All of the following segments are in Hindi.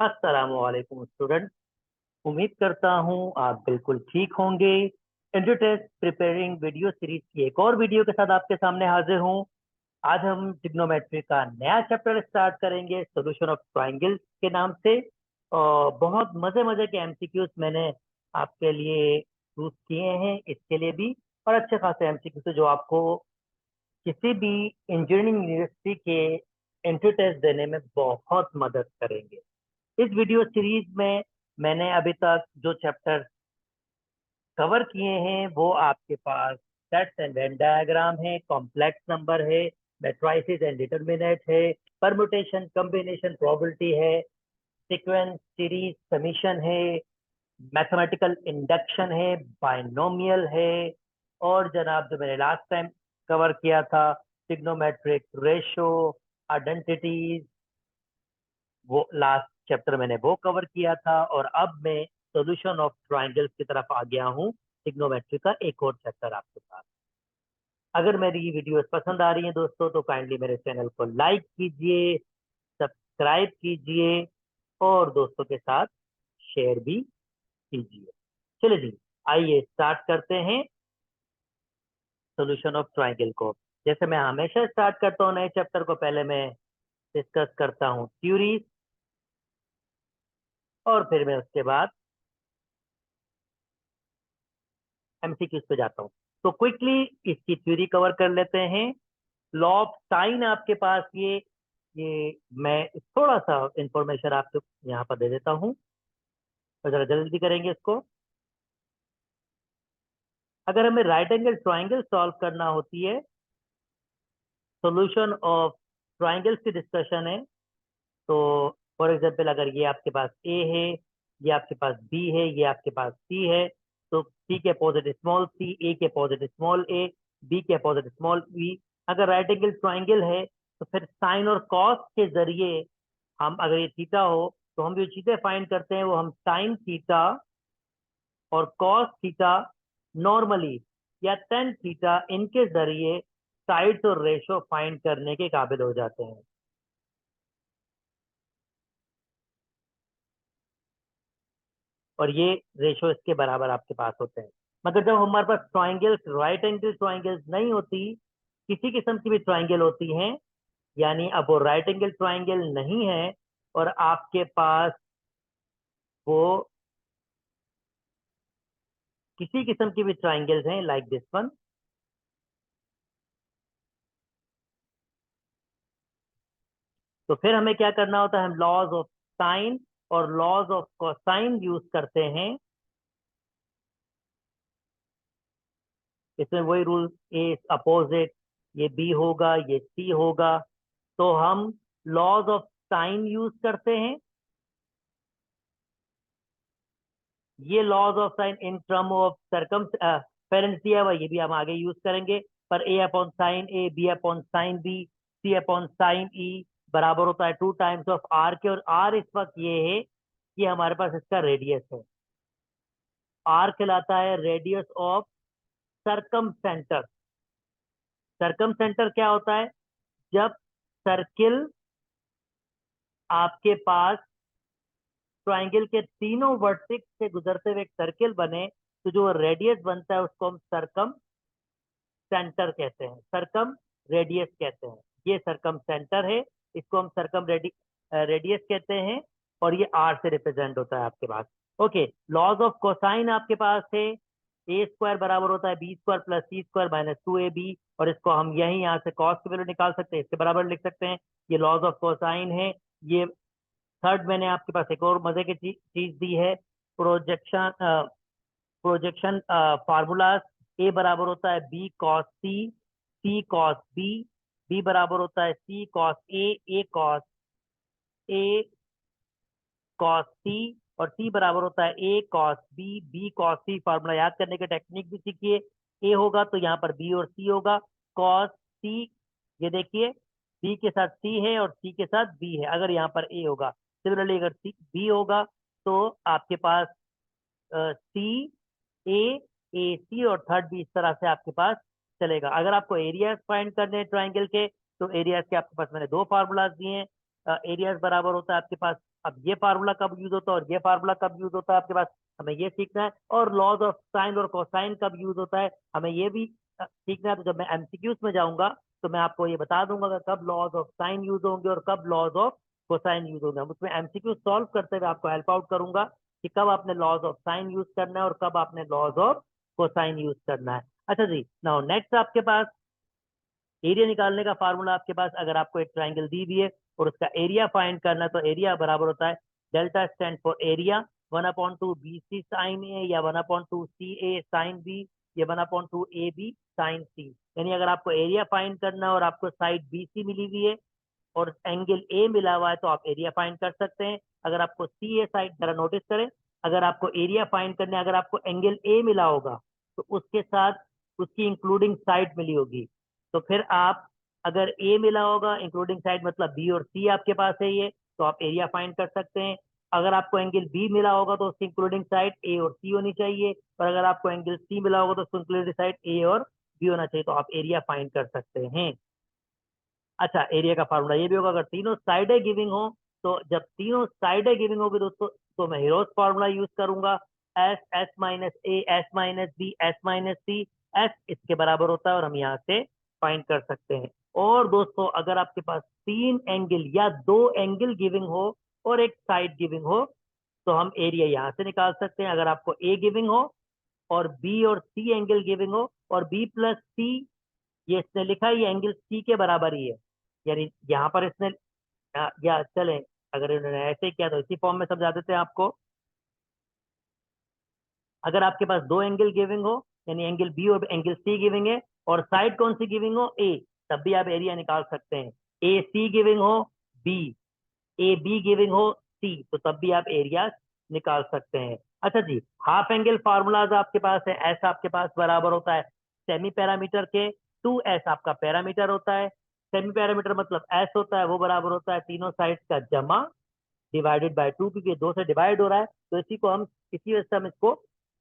अस्सलामुअलैकुम स्टूडेंट। उम्मीद करता हूँ आप बिल्कुल ठीक होंगे। Intro test preparing video series की एक और वीडियो के साथ आपके सामने हाजिर हूँ। आज हम ट्रिग्नोमेट्री का नया चैप्टर स्टार्ट करेंगे सॉल्यूशन ऑफ ट्रायंगल्स के नाम से। और बहुत मजे मजे के एमसीक्यूज मैंने आपके लिए चूज किए हैं इसके लिए भी, और अच्छे खासे एमसीक्यूज जो आपको किसी भी इंजीनियरिंग यूनिवर्सिटी के एंट्री टेस्ट देने में बहुत मदद करेंगे। इस वीडियो सीरीज में मैंने अभी तक जो चैप्टर कवर किए हैं वो आपके पास सेट्स एंड वेन डायग्राम है, कॉम्प्लेक्स नंबर है, मैट्रिसेस एंड डिटरमिनेंट है, परम्यूटेशन कॉम्बिनेशन प्रोबेबिलिटी है, सीक्वेंस सीरीज समीशन है, मैथमेटिकल इंडक्शन है, बाइनोमियल है, और जनाब जो मैंने लास्ट टाइम कवर किया था ट्रिग्नोमेट्रिक रेशो, आइडेंटिटीज, वो लास्ट चैप्टर मैंने वो कवर किया था। और अब मैं सॉल्यूशन ऑफ ट्रायंगल्स की तरफ आ गया हूँ, ट्रिग्नोमेट्री का एक और चैप्टर आपके साथ। अगर मेरी वीडियोस पसंद आ रही हैं दोस्तों तो काइंडली मेरे चैनल को लाइक कीजिए, सब्सक्राइब कीजिए और दोस्तों के साथ शेयर भी कीजिए। चलिए जी, आइए स्टार्ट करते हैं सॉल्यूशन ऑफ ट्रायंगल को। जैसे मैं हमेशा स्टार्ट करता हूँ नए चैप्टर को, पहले मैं डिस्कस करता हूँ थ्योरीज और फिर मैं उसके बाद एमसीक्यूज पे जाता हूँ। तो क्विकली इसकी थ्योरी कवर कर लेते हैं। लॉ ऑफ साइन आपके पास ये मैं थोड़ा सा इंफॉर्मेशन आपको यहाँ पर दे देता हूँ, तो जरा जल्दी करेंगे इसको। अगर हमें राइट एंगल ट्राइंगल सॉल्व करना होती है, सॉल्यूशन ऑफ ट्राइंगल्स की डिस्कशन है, तो फॉर एग्जांपल अगर ये आपके पास ए है, ये आपके पास बी है, ये आपके पास सी है, तो सी के अपोजिट स्मॉल सी, ए के अपोजिट स्मॉल ए, बी के अपोजिट स्मॉल बी। अगर राइट एंगल ट्राइंगल है तो फिर साइन और कॉस के जरिए हम, अगर ये थीटा हो तो हम जो चीजें फाइंड करते हैं वो हम साइन थीटा और कॉस थीटा नॉर्मली या टेन थीटा इनके जरिए साइड्स और रेशो फाइंड करने के काबिल हो जाते हैं। और ये रेशो इसके बराबर आपके पास होते हैं। मगर जब हमारे पास ट्राइंगल्स, राइट एंगल ट्राइंगल्स नहीं होती, किसी किस्म की भी ट्राइंगल होती हैं, यानी अब वो राइट एंगल ट्राइंगल नहीं है और आपके पास वो किसी किस्म की भी ट्राइंगल्स हैं लाइक दिस वन, तो फिर हमें क्या करना होता है, हम लॉज ऑफ साइन और लॉज ऑफ कोसाइन यूज करते हैं। इसमें वही रूल, ए अपोजिट, ये बी होगा, ये सी होगा, तो हम लॉज ऑफ साइन यूज करते हैं। ये laws of sine in term of circumference दिया हुआ, ये भी हम आगे यूज करेंगे। पर a upon sine a, B upon sine b, c upon sine e बराबर होता है 2 टाइम्स ऑफ आर के। और आर इस वक्त ये है कि हमारे पास इसका रेडियस है। आर कहलाता है रेडियस ऑफ सरकम सेंटर। सरकम सेंटर क्या होता है, जब सर्किल आपके पास ट्राइंगल के तीनों वर्टेक्स से गुजरते हुए एक सर्किल बने, तो जो रेडियस बनता है उसको हम सरकम सेंटर कहते हैं, सरकम रेडियस कहते हैं। ये सरकम सेंटर है, इसको हम सरकम रेडियस कहते हैं, और ये आर से रिप्रेजेंट होता है आपके पास। ओके, लॉज ऑफ कोसाइन आपके पास है, ए स्क्वायर बराबर होता है बी स्क्वायर प्लस सी स्क्वायर माइनस 2ab, और इसको हम यही यहाँ से कॉस की वैल्यू निकाल सकते हैं, इसके बराबर लिख सकते हैं। ये लॉज ऑफ कोसाइन है। ये थर्ड मैंने आपके पास एक और मजे की चीज दी है, प्रोजेक्शन प्रोजेक्शन फार्मूलाज। ए बराबर होता है बी कॉस सी, सी कॉस बी, बी बराबर होता है सी cos A cos A cos c, और सी बराबर होता है ए कॉस बी, बी कॉस सी। फार्मूला याद करने के टेक्निक भी सीखिए। ए होगा तो यहाँ पर बी और सी होगा, कॉस सी, ये देखिए बी के साथ सी है और सी के साथ बी है, अगर यहाँ पर ए होगा। सिमिलरली अगर सी बी होगा तो आपके पास सी ए, ए सी, और थर्ड भी इस तरह से आपके पास चलेगा। अगर आपको एरियाज फाइंड करने हैं ट्राइंगल के, तो एरियाज के आपके पास मैंने दो फार्मूलाज दिए हैं। एरियाज बराबर होता है आपके पास अब ये फार्मूला कब यूज होता है और ये फार्मूला कब यूज होता है आपके पास, हमें ये सीखना है। और लॉज ऑफ साइन और कोसाइन कब यूज होता है हमें ये भी सीखना है। तो जब मैं एमसीक्यूज में जाऊंगा तो मैं आपको ये बता दूंगा कि कब लॉज ऑफ साइन यूज होंगे और कब लॉज ऑफ कोसाइन यूज होंगे। हम उसमें एमसीक्यू सॉल्व करते हुए आपको हेल्प आउट करूंगा कि कब आपने लॉज ऑफ साइन यूज करना है और कब आपने लॉज ऑफ कोसाइन यूज करना है। अच्छा जी, नाउ नेक्स्ट आपके पास एरिया निकालने का फार्मूला आपके पास, अगर आपको एक ट्राइंगल दी हुई है और उसका एरिया फाइंड करना है तो एरिया बराबर होता है delta stand for area 1/2 b c sine a या 1/2 सी ए साइन बी या 1/2 ए बी साइन सी। यानी अगर आपको एरिया फाइंड करना है और आपको साइड बी सी मिली हुई है और एंगल ए मिला हुआ है तो आप एरिया फाइंड कर सकते हैं। अगर आपको सी ए साइड, जरा नोटिस करें, अगर आपको एरिया फाइंड करना है, अगर आपको एंगल ए मिला होगा तो उसके साथ उसकी इंक्लूडिंग साइड मिली होगी, तो फिर आप, अगर ए मिला होगा इंक्लूडिंग साइड मतलब बी और सी आपके पास है ये, तो आप एरिया फाइंड कर सकते हैं। अगर आपको एंगल बी मिला होगा तो उसकी इंक्लूडिंग साइड ए और सी होनी चाहिए, और अगर आपको एंगल सी मिला होगा तो उसकी इंक्लूडिंग साइड ए और बी होना चाहिए, तो आप एरिया फाइंड कर सकते हैं। अच्छा, एरिया का फार्मूला ये भी होगा, अगर तीनों साइडें गिविंग हो, तो जब तीनों साइडें गिविंग होगी दोस्तों तो मैं हीरोज फार्मूला यूज करूंगा, S S minus A S minus B S minus C, S इसके बराबर होता है और हम यहाँ से फाइंड कर सकते हैं। और दोस्तों अगर आपके पास तीन एंगल या दो एंगल गिविंग हो और एक साइड गिविंग हो तो हम एरिया यहाँ से निकाल सकते हैं। अगर आपको ए गिविंग हो और बी और सी एंगल गिविंग हो और बी प्लस सी, ये इसने लिखा है ये एंगल सी के बराबर ही है, यानी यहाँ पर इसने या चले, अगर इन्होंने ऐसे किया तो इसी फॉर्म में समझा देते हैं आपको। अगर आपके पास दो एंगल गिविंग हो यानी एंगल बी और एंगल सी गिविंग है और साइड कौन सी गिविंग हो, ए, तब भी आप एरिया निकाल सकते हैं। ए सी गिविंग हो बी, ए बी गिविंग हो सी, तो तब भी आप एरिया निकाल सकते हैं। अच्छा जी, हाफ एंगल फार्मूलाज आपके पास है। एस आपके पास बराबर होता है सेमी पैरामीटर के, 2s आपका पैरामीटर होता है। सेमी पैरामीटर मतलब एस होता है वो बराबर होता है तीनों साइड्स का जमा डिवाइडेड बाय 2, क्योंकि 2 से डिवाइड हो रहा है तो इसी वजह से हम इसको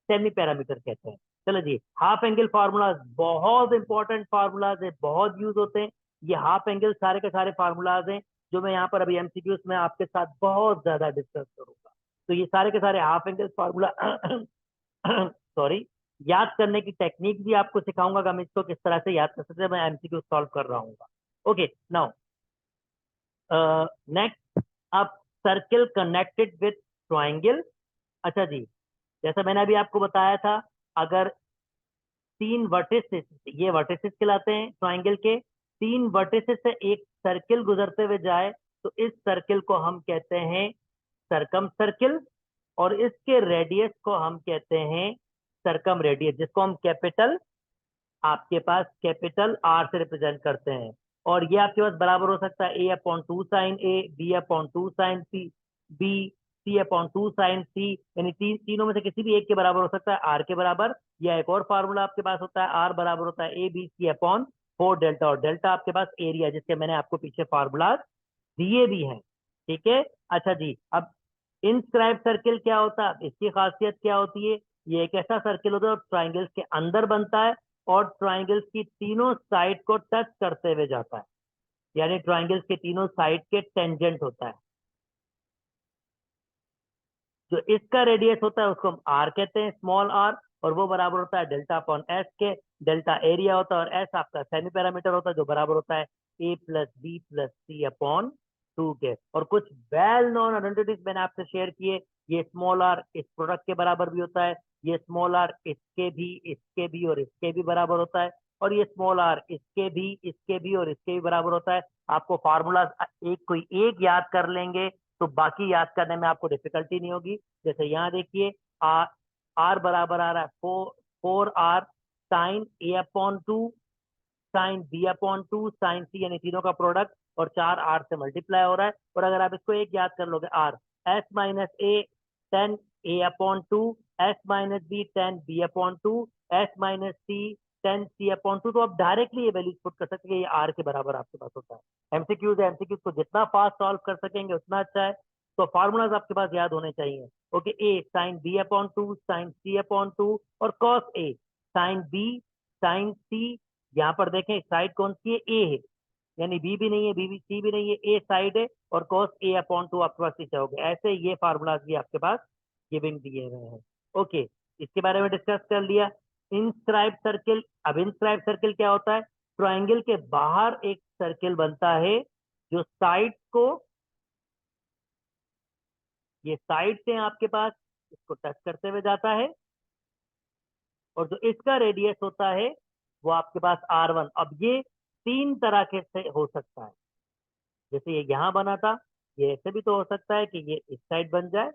सेमी पैरामीटर कहते हैं। चलो जी, हाफ एंगल फार्मूलाज बहुत इंपॉर्टेंट फार्मूलाज है, बहुत यूज होते हैं। ये हाफ एंगल सारे के सारे फार्मूलाज हैं जो मैं यहाँ पर अभी एमसीक्यूज में आपके साथ बहुत ज्यादा डिस्कस करूंगा। तो ये सारे के सारे हाफ एंगल फार्मूला सॉरी, याद करने की टेक्निक भी आपको सिखाऊंगा कि हम इसको किस तरह से याद कर सकते हैं। मैं एमसीक्यू सॉल्व कर रहा हूँ। ओके, नाउ नेक्स्ट, अब सर्किल कनेक्टेड विथ ट्राइंगल। अच्छा जी, जैसा मैंने अभी आपको बताया था, अगर तीन वर्टिसेस, ये वर्टिसेस कहलाते हैं ट्राइंगल के, तीन वर्टिसेस से एक सर्किल गुजरते हुए जाए तो इस सर्किल को हम कहते हैं सरकम सर्किल, और इसके रेडियस को हम कहते हैं सरकम रेडियस, जिसको हम कैपिटल, आपके पास कैपिटल आर से रिप्रेजेंट करते हैं। और ये आपके पास बराबर हो सकता है A/2 साइन ए, B/2 sign c, B, C/2 sign सी, यानी तीनों में से किसी भी एक के बराबर हो सकता है आर के बराबर। या एक और फार्मूला आपके पास होता है आर बराबर होता है ABC/4 डेल्टा, और डेल्टा आपके पास एरिया, जिसके मैंने आपको पीछे फार्मूला दिए भी हैं। ठीक है। अच्छा जी, अब इनस्क्राइब सर्किल क्या होता है, इसकी खासियत क्या होती है, ये एक ऐसा सर्किल होता है जो ट्राइंगल्स के अंदर बनता है और ट्राइंगल्स की तीनों साइड को टच करते हुए जाता है, यानी ट्राइंगल्स के तीनों साइड के टेंजेंट होता है। जो इसका रेडियस होता है उसको हम आर कहते हैं, स्मॉल आर, और वो बराबर होता है डेल्टा अपॉन एस के। डेल्टा एरिया होता है और एस आपका सेमी पैरामीटर होता है जो बराबर होता है A+B+C/2 के। और कुछ वेल नोन आइडेंटिटीज मैंने आपसे शेयर किए, ये स्मॉल आर इस प्रोडक्ट के बराबर भी होता है, ये स्मॉल आर इसके भी और इसके भी बराबर होता है, और ये स्मॉल आर इसके भी और इसके भी बराबर होता है। आपको फार्मूला एक कोई एक याद कर लेंगे तो बाकी याद करने में आपको डिफिकल्टी नहीं होगी। जैसे यहाँ देखिए, आर आर बराबर आ रहा है 4R sign A/2 sign B/2 sign सी, यानी तीनों का प्रोडक्ट, और 4R से मल्टीप्लाई हो रहा है। और अगर आप इसको एक याद कर लोगे, are S-A 10A/2 S-B 10B/2 S-C 10C/2, तो आप डायरेक्टली ये वैल्यूज पुट कर सकते हैं, ये आर के बराबर आपके पास होता है। एमसीक्यूज को जितना फास्ट सॉल्व कर सकेंगे उतना अच्छा है। तो फार्मूलाज आपके पास याद होने चाहिए। ओके, ए साइन B/2 साइन C/2 और cos A sine B sine सी। यहाँ पर देखें साइड कौन सी है, ए है, यानी बी भी नहीं है, बी भी सी भी नहीं है, ए साइड है और कॉस ए अपॉन टू आपके पास नीचे हो गया। ऐसे ये फार्मूलाज भी आपके पास गिवन दिए हुए हैं। ओके, इसके बारे में डिस्कस कर लिया। इंस्क्राइब सर्किल, अब इंस्क्राइब सर्किल क्या होता है? ट्राइंगल के बाहर एक सर्किल बनता है जो साइड को, ये साइड से आपके पास इसको टच करते हुए जाता है, और जो इसका रेडियस होता है वो आपके पास R1। अब ये तीन तरह के से हो सकता है, जैसे ये यहां बना था, ये ऐसे भी तो हो सकता है कि ये इस साइड बन जाए,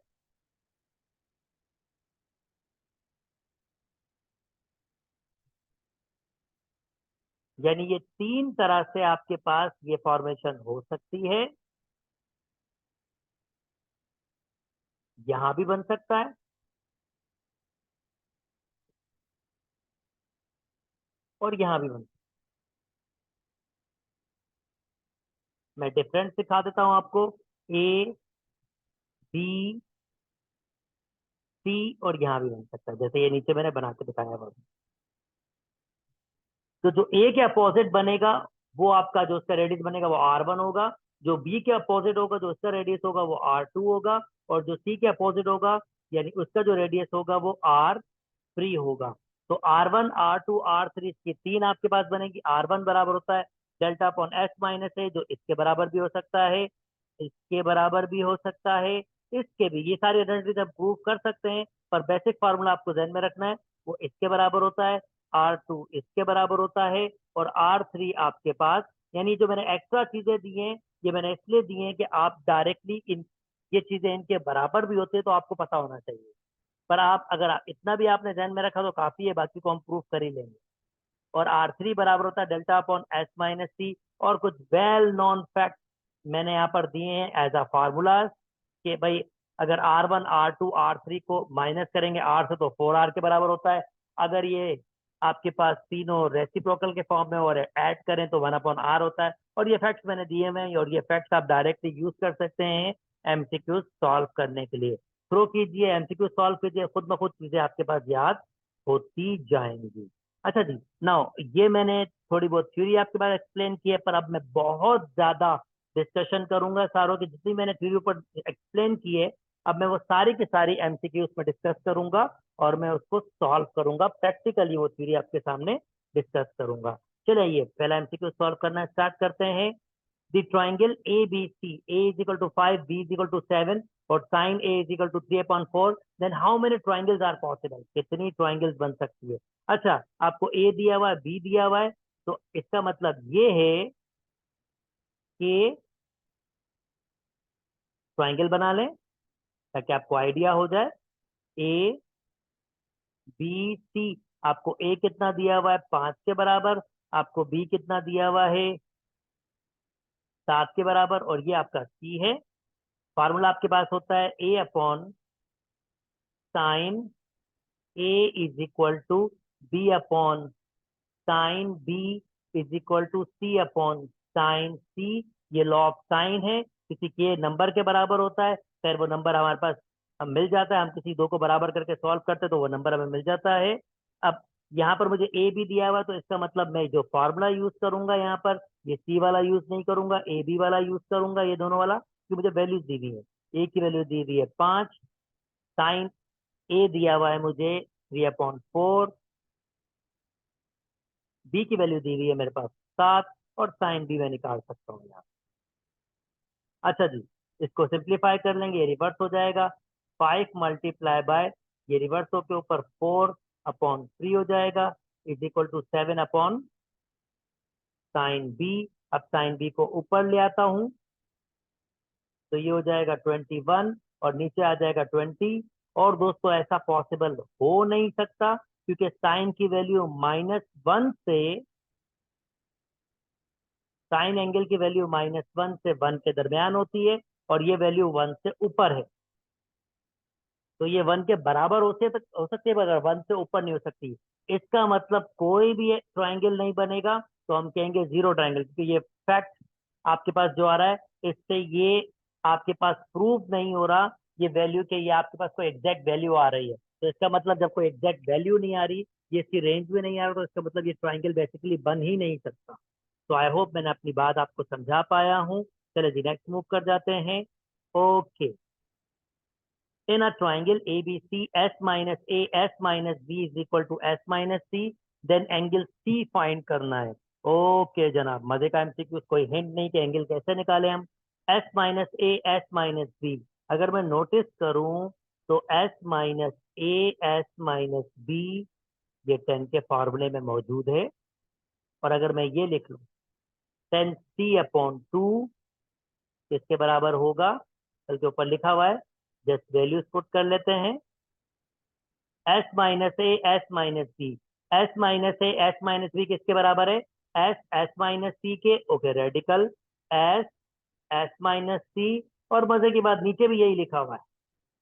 यानी ये तीन तरह से आपके पास ये फॉर्मेशन हो सकती है। यहां भी बन सकता है और यहां भी बन सकता है। मैं डिफरेंस दिखा देता हूं आपको। ए, बी, सी, और यहां भी बन सकता है, जैसे ये नीचे मैंने बना के दिखाया हुआ। तो जो ए के अपोजिट बनेगा वो आपका, जो उसका रेडियस बनेगा वो R1 होगा। जो बी के अपोजिट होगा, जो उसका रेडियस होगा वो R2 होगा। और जो सी के अपोजिट होगा, यानी उसका जो रेडियस होगा वो R3 होगा। तो R1, R2, R3 की तीन आपके पास बनेगी। R1 बराबर होता है डेल्टा अपॉन एस माइनस ए, जो इसके बराबर भी हो सकता है, इसके बराबर भी हो सकता है, इसके भी। ये सारी आइडेंटिटीज आप प्रूव कर सकते हैं, पर बेसिक फार्मूला आपको ध्यान में रखना है। वो इसके बराबर होता है, R2 इसके बराबर होता है, और R3 आपके पास, यानी जो मैंने एक्स्ट्रा चीजें दी हैं ये मैंने इसलिए दी हैं कि आप डायरेक्टली इन, ये चीजें इनके बराबर भी होते हैं तो आपको पता होना चाहिए। पर आप अगर इतना भी आपने ध्यान में रखा तो काफी है, बाकी को हम प्रूफ कर ही लेंगे। और R3 बराबर होता है delta upon S minus c. और कुछ वेल नॉन फैक्ट मैंने यहाँ पर दिए हैं एज अ फार्मूलाज, कि भाई अगर R1, R2, R3 को माइनस करेंगे R से तो 4R के बराबर होता है। अगर ये आपके पास तीनों रेसिप्रोकल के फॉर्म में और ऐड करें तो 1/R होता है। और ये फैक्ट्स मैंने दिए हुए हैं, और ये फैक्ट्स आप डायरेक्टली यूज कर सकते हैं एमसीक्यू सॉल्व करने के लिए। थ्रो कीजिए, एमसीक्यू सॉल्व कीजिए, खुद ब खुद चीजें आपके पास याद होती जाएंगी। अच्छा जी, नाउ ये मैंने थोड़ी बहुत थ्योरी आपके पास एक्सप्लेन की है, पर अब मैं बहुत ज्यादा डिस्कशन करूंगा सारों की, जितनी मैंने थ्योरी ऊपर एक्सप्लेन की है अब मैं वो सारी की सारी एमसीक्यू उसमें डिस्कस करूंगा, और मैं उसको सॉल्व करूंगा प्रैक्टिकली, वो थ्योरी आपके सामने डिस्कस करूंगा। चलिए पहला एमसीक्यू सॉल्व करना स्टार्ट करते हैं। The triangle ABC, A is equal to 5, B is equal to 7, और sin A is equal to 3/4, then how many triangles are possible? कितनी triangles बन सकती है? अच्छा, आपको A दिया हुआ है, B दिया हुआ है, तो इसका मतलब ये है कि ट्राइंगल बना लें ताकि आपको आइडिया हो जाए। ए, बी, सी। आपको ए कितना दिया हुआ है? 5 के बराबर। आपको बी कितना दिया हुआ है? 7 के बराबर। और ये आपका सी है। फार्मूला आपके पास होता है a upon sine a is equal to b upon sine b is equal to c upon sine c. ये लॉ ऑफ साइन है, किसी के नंबर के बराबर होता है, खैर वो नंबर हमारे पास हम मिल जाता है, हम किसी दो को बराबर करके सॉल्व करते हैं तो वो नंबर हमें मिल जाता है। अब यहाँ पर मुझे ए भी दिया हुआ है, तो इसका मतलब मैं जो फॉर्मूला यूज करूंगा यहाँ पर, ये सी वाला यूज नहीं करूंगा, ए बी वाला यूज करूंगा, ये दोनों वाला, क्योंकि मुझे वैल्यूज दी हुई है। ए की वैल्यू दी हुई है 5, साइन ए दिया हुआ है मुझे 3/4, बी की वैल्यू दी हुई है मेरे पास 7, और साइन बी मैं निकाल सकता हूँ यहाँ। अच्छा जी, इसको सिंप्लीफाई कर लेंगे, ये रिवर्स हो जाएगा। 5 मल्टीप्लाई बाय, ये रिवर्स होके ऊपर 4/3 हो जाएगा, is equal to 7 upon sine B. अब साइन बी को ऊपर ले आता हूँ, तो ये हो जाएगा 21, और नीचे आ जाएगा 20। और दोस्तों ऐसा पॉसिबल हो नहीं सकता, क्योंकि साइन की वैल्यू -1 से, साइन एंगल की वैल्यू -1 से 1 के दरमियान होती है, और ये वैल्यू 1 से ऊपर है। तो ये 1 के बराबर हो सकती है, मगर 1 से ऊपर नहीं हो सकती। इसका मतलब कोई भी ट्राइंगल नहीं बनेगा, तो हम कहेंगे जीरो ट्राइंगल, क्योंकि ये फैक्ट आपके पास जो आ रहा है, इससे ये आपके पास प्रूव नहीं हो रहा ये वैल्यू के, ये आपके पास कोई एग्जैक्ट वैल्यू आ रही है। तो इसका मतलब जब कोई एग्जैक्ट वैल्यू नहीं आ रही, ये इसकी रेंज में नहीं आ रहा, तो इसका मतलब ये ट्राइंगल बेसिकली बन ही नहीं सकता। तो आई होप मैंने अपनी बात आपको समझा पाया हूँ। चलिए जी नेक्स्ट मूव कर जाते हैं। Okay, in a triangle ABC, S minus A, S minus B is equal to S minus C, then angle C find करना है। ओके जनाब, मजे का एमसीक्यू, कोई हिंट नहीं कि एंगल कैसे निकाले हम। S माइनस ए, S माइनस बी, अगर मैं नोटिस करूं तो S माइनस ए, S माइनस बी ये 10 के फॉर्मूले में मौजूद है। और अगर मैं ये लिख लूं 10C/2 किसके बराबर होगा, कल के ऊपर लिखा हुआ है, जस्ट वैल्यूज पुट कर लेते हैं। एस माइनस ए, S minus B, S minus ए, एस माइनस बी किसके बराबर है, एस एस माइनस सी के। Okay, radical s S minus c. और मजे की बात नीचे भी यही लिखा हुआ है,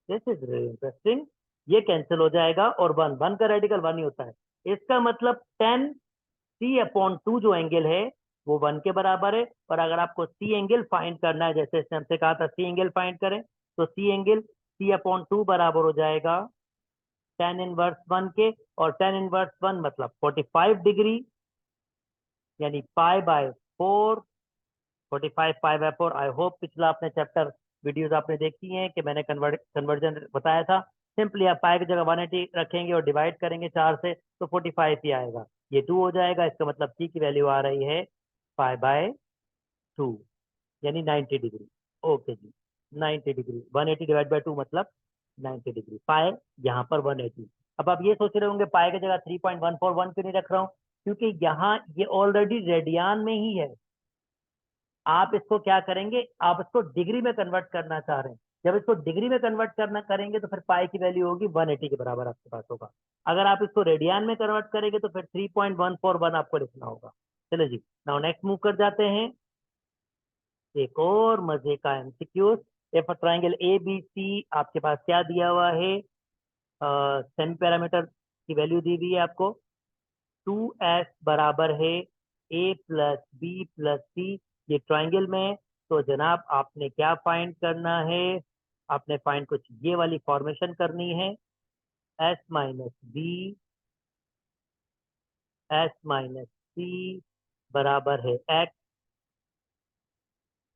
दिस इज रियली इंटरेस्टिंग। ये कैंसिल हो जाएगा और वन वन का रेडिकल वन ही होता है। इसका मतलब 10C/2 जो एंगल है वो वन के बराबर है। और अगर आपको सी एंगल फाइंड करना है, जैसे इसने हमसे कहा था सी एंगल फाइंड करें, तो सी एंगल C/2 बराबर हो जाएगा tan इनवर्स वन के। और tan इनवर्स वन मतलब 45 डिग्री, यानी π/4, 45 π/4। आई होप पिछला आपने चैप्टर वीडियोस आपने देखी हैं कि मैंने कन्वर्जन बताया था। सिंपली आप पाई की जगह 180 रखेंगे और डिवाइड करेंगे 4 से, तो 45 ही आएगा। ये 2 हो जाएगा, इसका मतलब सी की वैल्यू आ रही है π/2, यानी 90 डिग्री। ओके जी, 90 डिग्री, 180 डिवाइड बाई 2 मतलब 90 डिग्री। पाए यहाँ पर 180। अब आप ये सोच रहे होंगे पाए की जगह 3.141 क्यों नहीं रख रहा हूँ, क्योंकि यहाँ ये ऑलरेडी रेडियन में ही है। आप इसको क्या करेंगे, आप इसको डिग्री में कन्वर्ट करना चाह रहे हैं। जब इसको डिग्री में कन्वर्ट करना करेंगे तो फिर पाई की वैल्यू होगी 180 के बराबर आपके पास होगा। अगर आप इसको रेडियन में कन्वर्ट करेंगे तो फिर 3.141 आपको लिखना होगा। चलो जी, नाउ नेक्स्ट मूव कर जाते हैं। एक और मजे का MCQ. If triangle A B C, आपके पास क्या दिया हुआ है, सेमी पैरामीटर की वैल्यू दी हुई है आपको। 2S बराबर है A+B+C, ये ट्राइंगल में। तो जनाब आपने क्या फाइंड करना है, आपने फाइंड कुछ ये वाली फॉर्मेशन करनी है। S-B, S-C बराबर है x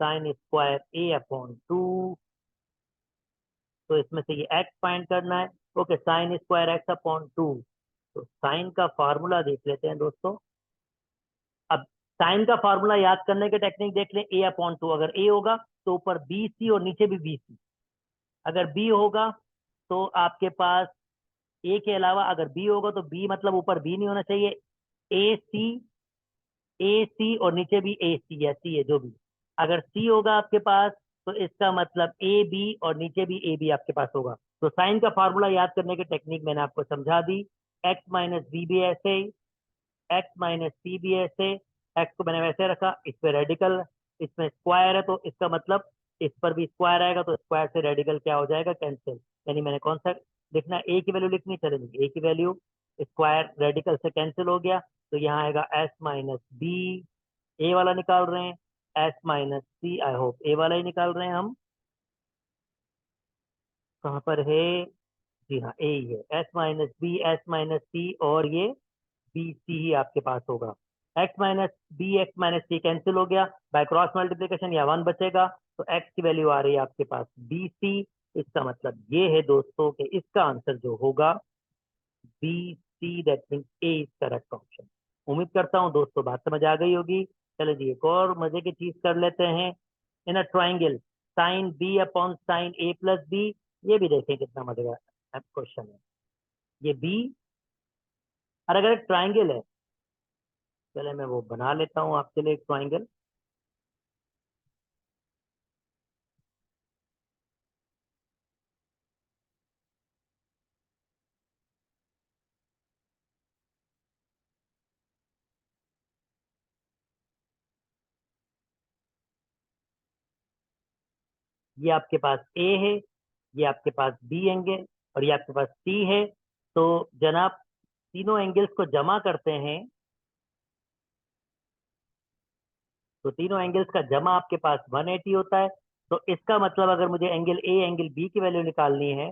साइन स्क्वायर A/2। तो इसमें से ये x फाइंड करना है। Okay, sine square x/2। तो साइन का फार्मूला देख लेते हैं दोस्तों। अब साइन का फार्मूला याद करने के टेक्निक देख लें। A/2, अगर a होगा तो ऊपर BC और नीचे भी BC। अगर B होगा तो आपके पास a के अलावा अगर B होगा तो B मतलब ऊपर B नहीं होना चाहिए, AC, AC और नीचे भी AC या C है जो भी। अगर C होगा आपके पास तो इसका मतलब AB और नीचे भी AB आपके पास होगा। तो साइन का फार्मूला याद करने की टेक्निक मैंने आपको समझा दी। x माइनस बी भी ऐसे, एक्स माइनस सी भी ऐसे। एक्स को मैंने वैसे रखा, इस पे रेडिकल, इसमें स्क्वायर है तो इसका मतलब इस पर भी स्क्वायर आएगा, तो स्क्वायर से रेडिकल क्या हो जाएगा, कैंसिल। यानी मैंने कौन सा लिखना है, ए की वैल्यू लिखनी चलेगी, ए की वैल्यू, स्क्वायर रेडिकल से कैंसिल हो गया। तो यहाँ आएगा एस माइनस बी, ए वाला निकाल रहे हैं, s minus c, I hope a वाला ही निकाल रहे हैं हम। कहाँ पर है, जी हाँ ए ही है, s minus B, S minus c, और ये बी सी ही आपके पास होगा। X minus b, x minus c cancel हो गया, बाय क्रॉस मल्टीप्लीकेशन या वन बचेगा। तो एक्स की वैल्यू आ रही है आपके पास बी सी। इसका मतलब ये है दोस्तों कि इसका आंसर जो होगा B C, that means A is correct option. उम्मीद करता हूँ दोस्तों बात समझ आ गई होगी। चलो जी एक और मजे की चीज कर लेते हैं। In a triangle sine b upon sine a plus b, ये भी देखें कितना मजे का क्वेश्चन है। ये बी, और अगर एक ट्राइंगल है, चले मैं वो बना लेता हूँ आपके लिए एक ट्राइंगल। ये आपके पास ए है, ये आपके पास बी एंगल, और ये आपके पास सी है। तो जनाब तीनों एंगल्स को जमा करते हैं, तो तीनों एंगल्स का जमा आपके पास 180 होता है। तो इसका मतलब अगर मुझे एंगल ए एंगल बी की वैल्यू निकालनी है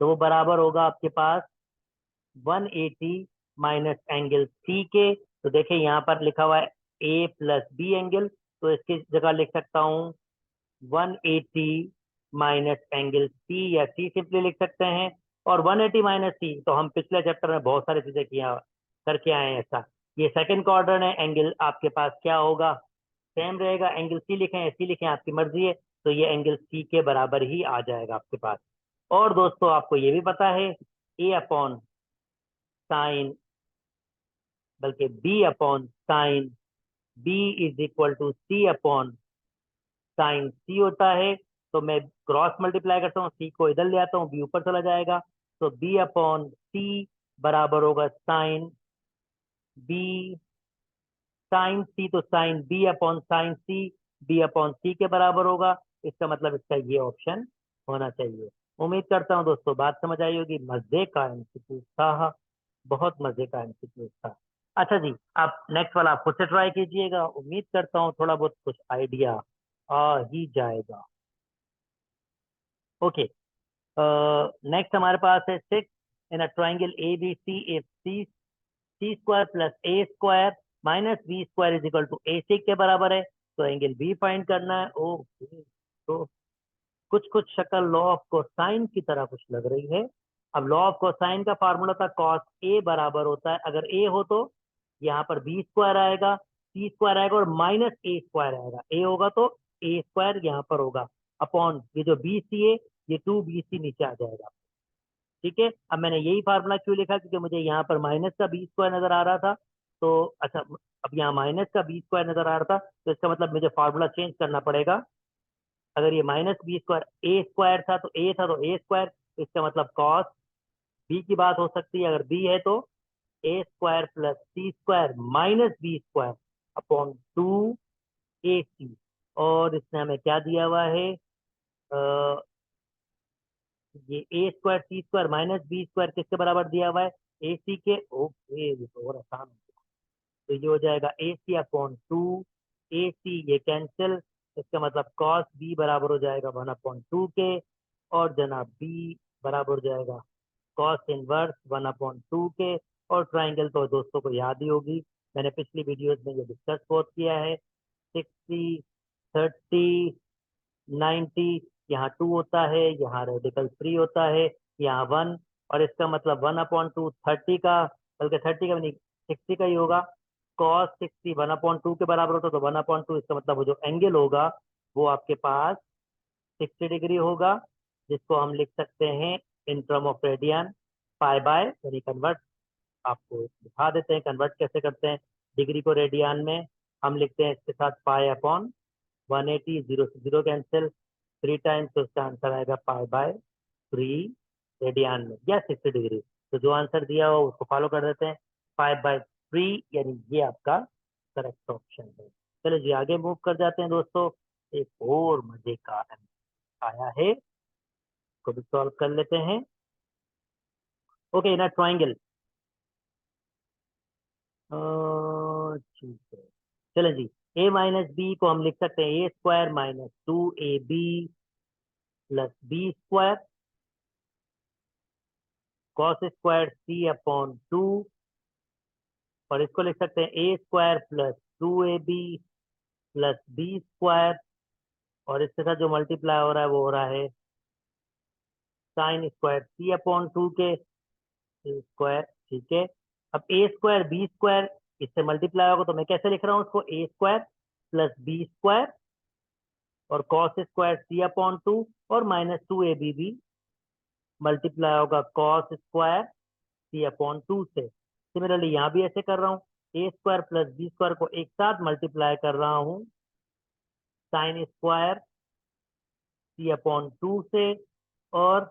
तो वो बराबर होगा आपके पास 180 माइनस एंगल सी के। तो देखिए यहाँ पर लिखा हुआ है ए प्लस बी एंगल, तो इसकी जगह लिख सकता हूँ 180 माइनस एंगल सी, या सी सिंपली लिख सकते हैं। और 180 माइनस सी तो हम पिछले चैप्टर में बहुत सारी चीजें किया करके आए हैं ऐसा। ये सेकंड क्वाड्रेंट है, एंगल आपके पास क्या होगा, सेम रहेगा। एंगल सी लिखें या सी लिखें आपकी मर्जी है, तो ये एंगल सी के बराबर ही आ जाएगा आपके पास। और दोस्तों आपको ये भी पता है ए अपॉन साइन, बल्कि b upon sine b is equal to c upon sine c होता है। तो मैं क्रॉस मल्टीप्लाई करता हूँ, सी को इधर ले आता हूँ, बी ऊपर चला जाएगा। तो बी अपॉन सी बराबर होगा साइन बी साइन सी, तो sine b upon sine c b upon c के बराबर होगा। इसका मतलब इसका ये ऑप्शन होना चाहिए। उम्मीद करता हूँ दोस्तों बात समझ आई होगी। मजे का एमसीक्यू था, बहुत मजे का एमसीक्यू था। अच्छा जी, आप नेक्स्ट वाला आप खुद से ट्राई कीजिएगा, उम्मीद करता हूँ थोड़ा बहुत कुछ आइडिया आ ही जाएगा। ओके, नेक्स्ट हमारे पास है 6 in a triangle A B c, if c c square plus a square minus B square is equal to a c के बराबर है। तो एंगल बी फाइंड करना है। ओके, तो कुछ कुछ शक्ल लॉ ऑफ कोसाइन की तरह कुछ लग रही है। अब लॉ ऑफ कोसाइन का फार्मूला था कॉस ए बराबर होता है, अगर ए हो तो यहाँ पर बी स्क्वायर आएगा, सी स्क्वायर आएगा और माइनस ए स्क्वायर आएगा। ए होगा तो ए स्क्वायर यहाँ पर होगा, अपॉन ये जो बी सी है ये 2bc नीचे आ जाएगा। ठीक है, अब मैंने यही फार्मूला क्यों लिखा, क्योंकि मुझे यहाँ पर माइनस का बी स्क्वायर नजर आ रहा था। तो अच्छा, अब यहाँ माइनस का बी स्क्वायर नजर आ रहा था, तो इसका मतलब मुझे फार्मूला चेंज करना पड़ेगा। अगर ये माइनस बी स्क्वायर ए स्क्वायर था तो ए था तो ए स्क्वायर, तो इसका मतलब कॉस बी की बात हो सकती है। अगर बी है तो a square plus C square minus B square upon 2ac। और इसने हमें क्या दिया हुआ है, ये a square C square minus B square किसके बराबर दिया हुआ है, ए सी के। ओके, ये तो और आसान हो गया। तो ये हो जाएगा ए सी अपॉन 2ac, ये कैंसिल। इसका मतलब कॉस बी बराबर हो जाएगा 1/2 के, और जनाब बी बराबर हो जाएगा कॉस इनवर्स 1/2 के। और ट्राइंगल तो दोस्तों को याद ही होगी, मैंने पिछली वीडियोस में ये डिस्कस बहुत किया है। 60 30 90, यहाँ 2 होता है, यहाँ रेडिकल 3 होता है, यहाँ 1। और इसका मतलब 1/2 30 का, बल्कि 30 का भी नहीं 60 का ही होगा। कॉस 60 1/2 के बराबर होता है, तो 1/2 इसका मतलब वो जो एंगल होगा वो आपके पास 60 डिग्री होगा, जिसको हम लिख सकते हैं इन term of radian pi by, यानी कन्वर्ट। आपको दिखा देते हैं कन्वर्ट कैसे करते हैं डिग्री को रेडियन में। हम लिखते हैं इसके साथ पाई अपॉन 180, 0 से 0 कैंसिल, 3 टाइम्स, तो इसका आंसर आएगा पाई बाय 3 रेडियन में या 60 डिग्री। तो जो आंसर दिया हो उसको फॉलो कर देते हैं, 5/3, यानी ये आपका करेक्ट ऑप्शन है। चलो जी आगे मूव कर जाते हैं दोस्तों। एक और मजे का आया है, इसको भी सॉल्व कर लेते हैं। ओके, ना ट्राइंगल, ठीक है। चलो जी, a माइनस बी को हम लिख सकते हैं a square minus 2ab plus B square cos square c upon 2। और इसको लिख सकते हैं a square plus 2ab plus B square, और इसके साथ जो मल्टीप्लाई हो रहा है वो हो रहा है साइन स्क्वायर सी अपॉन 2 के स्क्वायर। ठीक है, अब ए स्क्वायर बी स्क्वायर इससे मल्टीप्लाई होगा, तो मैं कैसे लिख रहा हूँ उसको, ए स्क्वायर प्लस बी स्क्वायर और कॉस स्क्वायर सी अपॉन 2, और माइनस 2ab भी मल्टीप्लाई होगा कॉस स्क्वायर सी अपॉन 2 से। सिमिलरली यहाँ भी ऐसे कर रहा हूँ, ए स्क्वायर प्लस बी स्क्वायर को एक साथ मल्टीप्लाई कर रहा हूँ साइन स्क्वायर सी अपॉन 2 से, और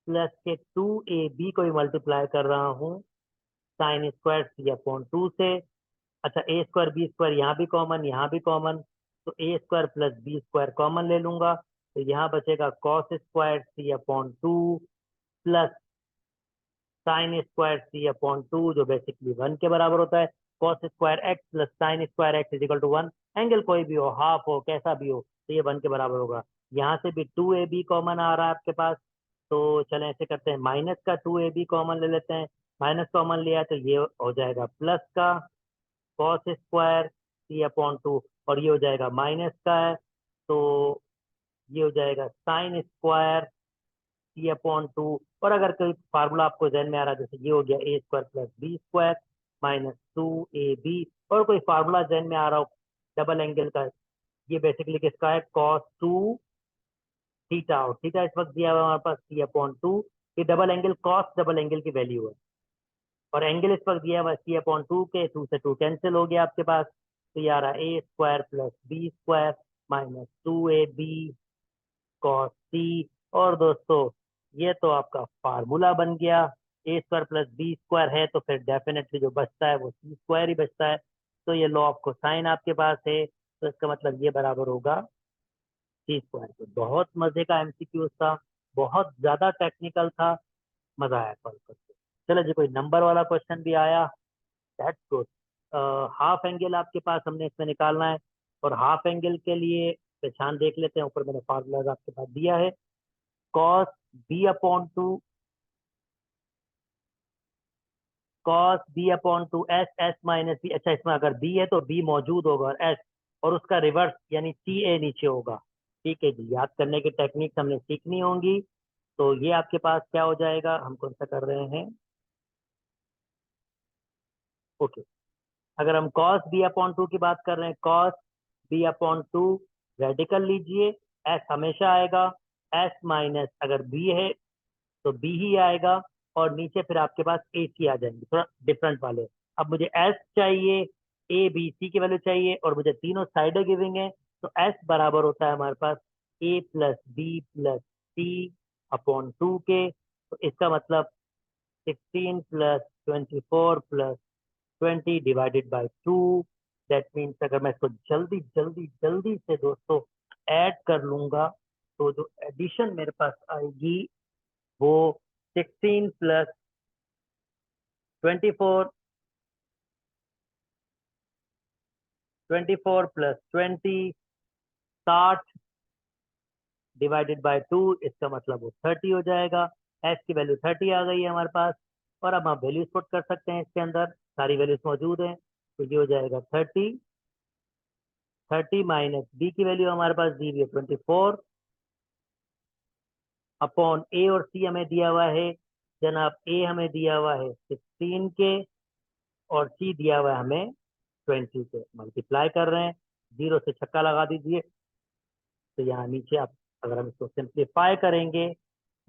प्लस के 2ab को भी मल्टीप्लाई कर रहा हूँ साइन स्क्वायर सी अपॉन 2 से। अच्छा, ए स्क्वायर बी स्क्वायर यहाँ भी कॉमन, यहाँ भी कॉमन, तो a square plus B square common ले लूंगा, तो यहाँ बचेगा cos square c upon 2 plus sine square c upon 2, जो बेसिकली 1 के बराबर होता है। Cos square x plus sine square x is equal to 1। Angle कोई भी हो, हाफ हो, कैसा भी हो, तो ये 1 के बराबर होगा। यहाँ से भी 2ab कॉमन आ रहा है आपके पास, तो चलें ऐसे करते हैं, माइनस का 2ab कॉमन ले लेते हैं, माइनस कॉमन लिया तो ये हो जाएगा प्लस का cos square c upon to, और ये हो जाएगा माइनस का है तो ये हो जाएगा sign square c upon to. और अगर कोई फार्मूला आपको जहन में आ रहा है, जैसे ये हो गया a square plus B square minus two A b, और कोई फार्मूला जहन में आ रहा हो डबल एंगल का, ये बेसिकली किसका है, कॉस टू थीटा, और थीटा इस वक्त दिया हुआ है हमारे पास सी अपॉन टू। ये double angle cos double angle की वैल्यू है, और एंगल इस वक्त दिया हुआ है सी अपॉन टू के, टू से टू कैंसिल हो गया आपके पास, तो ये आ रहा है ए square plus B square minus two ए बी कॉस सी। और दोस्तों ये तो आपका फार्मूला बन गया, a square plus B square है तो फिर डेफिनेटली जो बचता है वो सी स्क्वायर ही बचता है। तो ये लॉ ऑफ कोसाइन आपके पास है, तो इसका मतलब ये बराबर होगा सी स्क्वायर के। बहुत मजे का एमसीक्यू था, बहुत ज्यादा टेक्निकल था, मजा आया सॉल्व करके। चलो जी, कोई नंबर वाला क्वेश्चन भी आया, दैट्स गुड। हाफ एंगल आपके पास हमने इसमें निकालना है, और हाफ एंगल के लिए पहचान देख लेते हैं, ऊपर मैंने फार्मूला आपके पास दिया है, cos B upon two, cos B upon two S, S minus B. अच्छा, इसमें अगर बी है तो बी मौजूद होगा, और एस और उसका रिवर्स यानी सी ए नीचे होगा। ठीक है जी, याद करने की टेक्निक हमने सीखनी होंगी। तो ये आपके पास क्या हो जाएगा, हम कौन सा कर रहे हैं, ओके। अगर हम कॉस बी अपॉन टू की बात कर रहे हैं, cos B upon two radical लीजिए, एस हमेशा आएगा, एस माइनस अगर बी है तो बी ही आएगा, और नीचे फिर आपके पास ए सी आ जाएंगे, थोड़ा डिफरेंट वाले। अब मुझे एस चाहिए, ए बी सी की वैल्यू चाहिए, और मुझे तीनों साइडें गिविंग है, तो एस बराबर होता है हमारे पास ए प्लस बी प्लस सी अपॉन टू के। तो इसका मतलब 16 plus 24 plus 20 divided by two. That means अगर मैं इसको जल्दी जल्दी जल्दी से दोस्तों ऐड कर लूंगा, तो जो एडिशन मेरे पास आएगी वो 16 plus 24, 24 plus 20, 60 divided by two, इसका मतलब वो 30 हो जाएगा। एस की वैल्यू 30 आ गई है हमारे पास, और अब हम वैल्यूज पुट कर सकते हैं इसके अंदर, सारी वैल्यूज मौजूद हैं। तो ये हो जाएगा 30, 30 माइनस बी की वैल्यू हमारे पास दी हुई है 24 अपॉन ए और सी हमें दिया हुआ है जनाब, ए हमें दिया हुआ है 16 के, और सी दिया हुआ है हमें 20 के। मल्टीप्लाई कर रहे हैं, जीरो से छक्का लगा दीजिए, तो यहाँ नीचे आप अगर हम इसको सिंप्लीफाई करेंगे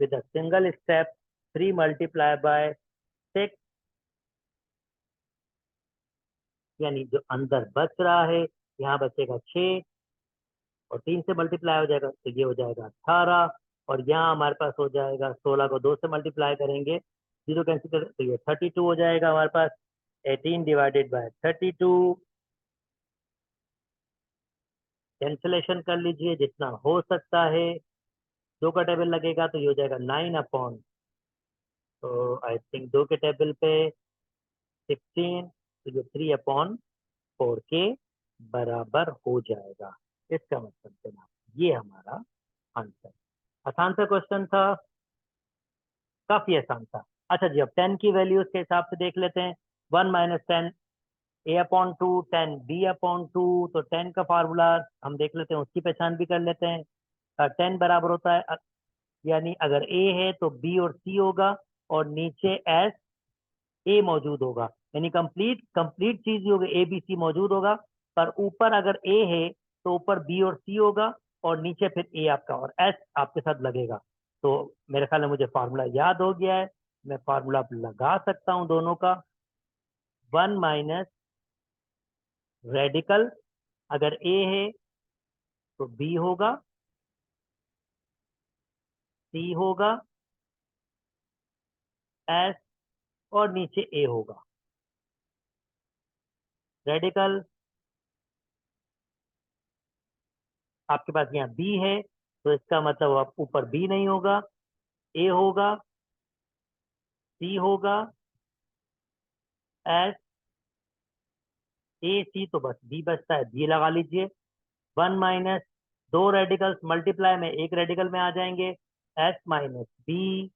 with a single step, 3 multiply by 6, यानी जो अंदर बच रहा है यहाँ बचेगा 6, और 3 से मल्टीप्लाई हो जाएगा तो ये हो जाएगा 18, और यहाँ हमारे पास हो जाएगा 16 को 2 से मल्टीप्लाई करेंगे, जीरो कैंसिल कर तो ये 32 हो जाएगा हमारे पास, 18 डिवाइडेड बाय 32, कैंसिलेशन कर लीजिए जितना हो सकता है, दो का टेबल लगेगा तो ये हो जाएगा 9 अपॉन, तो आई थिंक दो के टेबल पे 16, तो ये 3 अपॉन 4 के बराबर हो जाएगा। इसका मतलब जनाब ये हमारा आंसर। आसान सा क्वेश्चन था, काफी आसान था। अच्छा जी, अब 10 की वैल्यूज के हिसाब से देख लेते हैं। 1 minus 10 a upon two, 10 b upon two. तो 10 का फार्मूला हम देख लेते हैं, उसकी पहचान भी कर लेते हैं। 10 बराबर होता है यानी अगर ए है तो बी और सी होगा, और नीचे एस ए मौजूद होगा, यानी कंप्लीट कंप्लीट चीज ही होगी, ए बी सी मौजूद होगा। पर ऊपर अगर ए है तो ऊपर बी और सी होगा, और नीचे फिर ए आपका और एस आपके साथ लगेगा। तो मेरे ख्याल में मुझे फार्मूला याद हो गया है, मैं फार्मूला लगा सकता हूं दोनों का। 1 माइनस रेडिकल अगर ए है तो बी होगा, सी होगा, एस, और नीचे ए होगा। रेडिकल आपके पास यहाँ बी है, तो इसका मतलब अब ऊपर बी नहीं होगा, ए होगा, सी होगा, एस, ए सी, तो बस बी बचता है, बी लगा लीजिए। 1 माइनस दो रेडिकल्स मल्टीप्लाई में एक रेडिकल में आ जाएंगे, s minus B,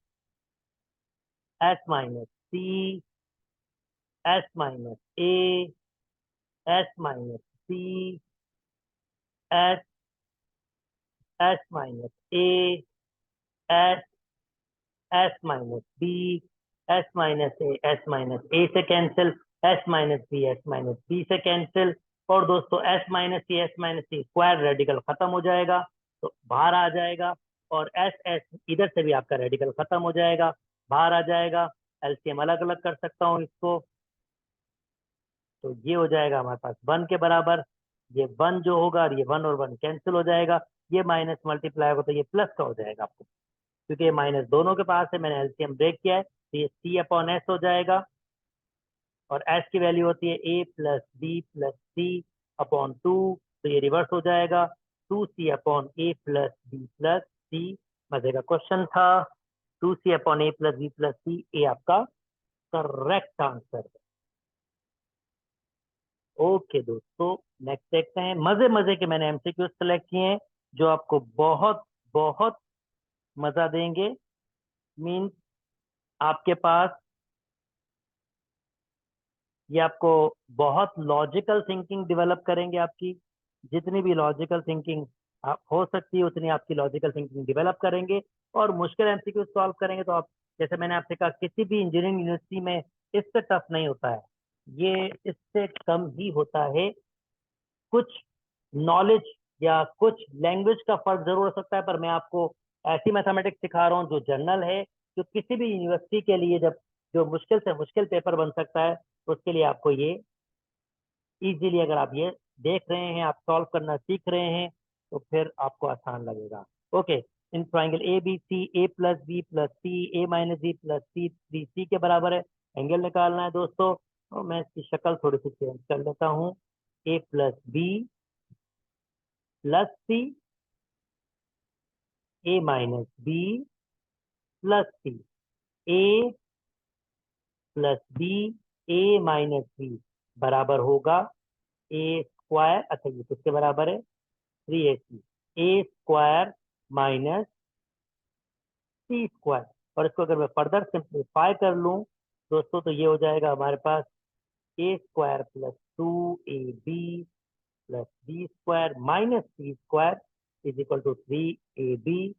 S minus C, s minus A, S minus C, s, S minus A, s, S minus B, S minus a से कैंसिल, एस माइनस बी से कैंसिल। और दोस्तों एस माइनस सी स्क्वायर रेडिकल खत्म हो जाएगा तो बाहर आ जाएगा। और एस एस इधर से भी आपका रेडिकल खत्म हो जाएगा, बाहर आ जाएगा। एलसीएम अलग अलग कर सकता हूँ इसको, तो ये हो जाएगा हमारे पास 1 के बराबर। ये 1 जो होगा, और ये 1 और 1 कैंसिल हो जाएगा, ये माइनस मल्टीप्लाई होगा तो ये प्लस का हो जाएगा आपको, क्योंकि ये माइनस दोनों के पास है, मैंने एलसीएम ब्रेक किया है, तो ये सी अपॉन एस हो जाएगा। और एस की वैल्यू होती है ए प्लस सी अपॉन 2, तो ये रिवर्स हो जाएगा, 2c अपॉन ए प्लस बी प्लस सी। मजे का क्वेश्चन था। 2c अपॉन ए प्लस बी प्लस सी, ए आपका करेक्ट आंसर है। ओके दोस्तों, नेक्स्ट देखते हैं। मजे मजे के मैंने एमसीक्यू सेलेक्ट किए हैं जो आपको बहुत बहुत मजा देंगे। मीन्स आपके पास ये आपको बहुत लॉजिकल थिंकिंग डेवलप करेंगे। आपकी जितनी भी लॉजिकल थिंकिंग हो सकती है उतनी आपकी लॉजिकल थिंकिंग डेवलप करेंगे। और मुश्किल एमसीक्यू सॉल्व करेंगे तो आप, जैसे मैंने आपसे कहा, किसी भी इंजीनियरिंग यूनिवर्सिटी में इससे टफ नहीं होता है, ये इससे कम ही होता है। कुछ नॉलेज या कुछ लैंग्वेज का फर्क जरूर हो सकता है, पर मैं आपको ऐसी मैथमेटिक्स सिखा रहा हूँ जो जनरल है, जो किसी भी यूनिवर्सिटी के लिए जब जो मुश्किल से मुश्किल पेपर बन सकता है, तो उसके लिए आपको ये इजीली, अगर आप ये देख रहे हैं, आप सॉल्व करना सीख रहे हैं, तो फिर आपको आसान लगेगा। Okay, in triangle A B C, A plus B plus C, A minus B plus C, 3c के बराबर है। एंगल निकालना है दोस्तों, तो मैं इसकी शक्ल थोड़ी सी चेंज कर लेता हूँ। ए plus B plus C, A minus B plus C, A plus B, A minus B बराबर होगा ए स्क्वायर, अच्छा ये किसके बराबर है, 3ac, ए स्क्वायर माइनस सी स्क्वायर। और इसको अगर मैं फर्दर सिंप्लीफाई कर लूं दोस्तों, तो ये हो जाएगा हमारे पास a square plus 2ab plus B square minus C square is equal to 3ab।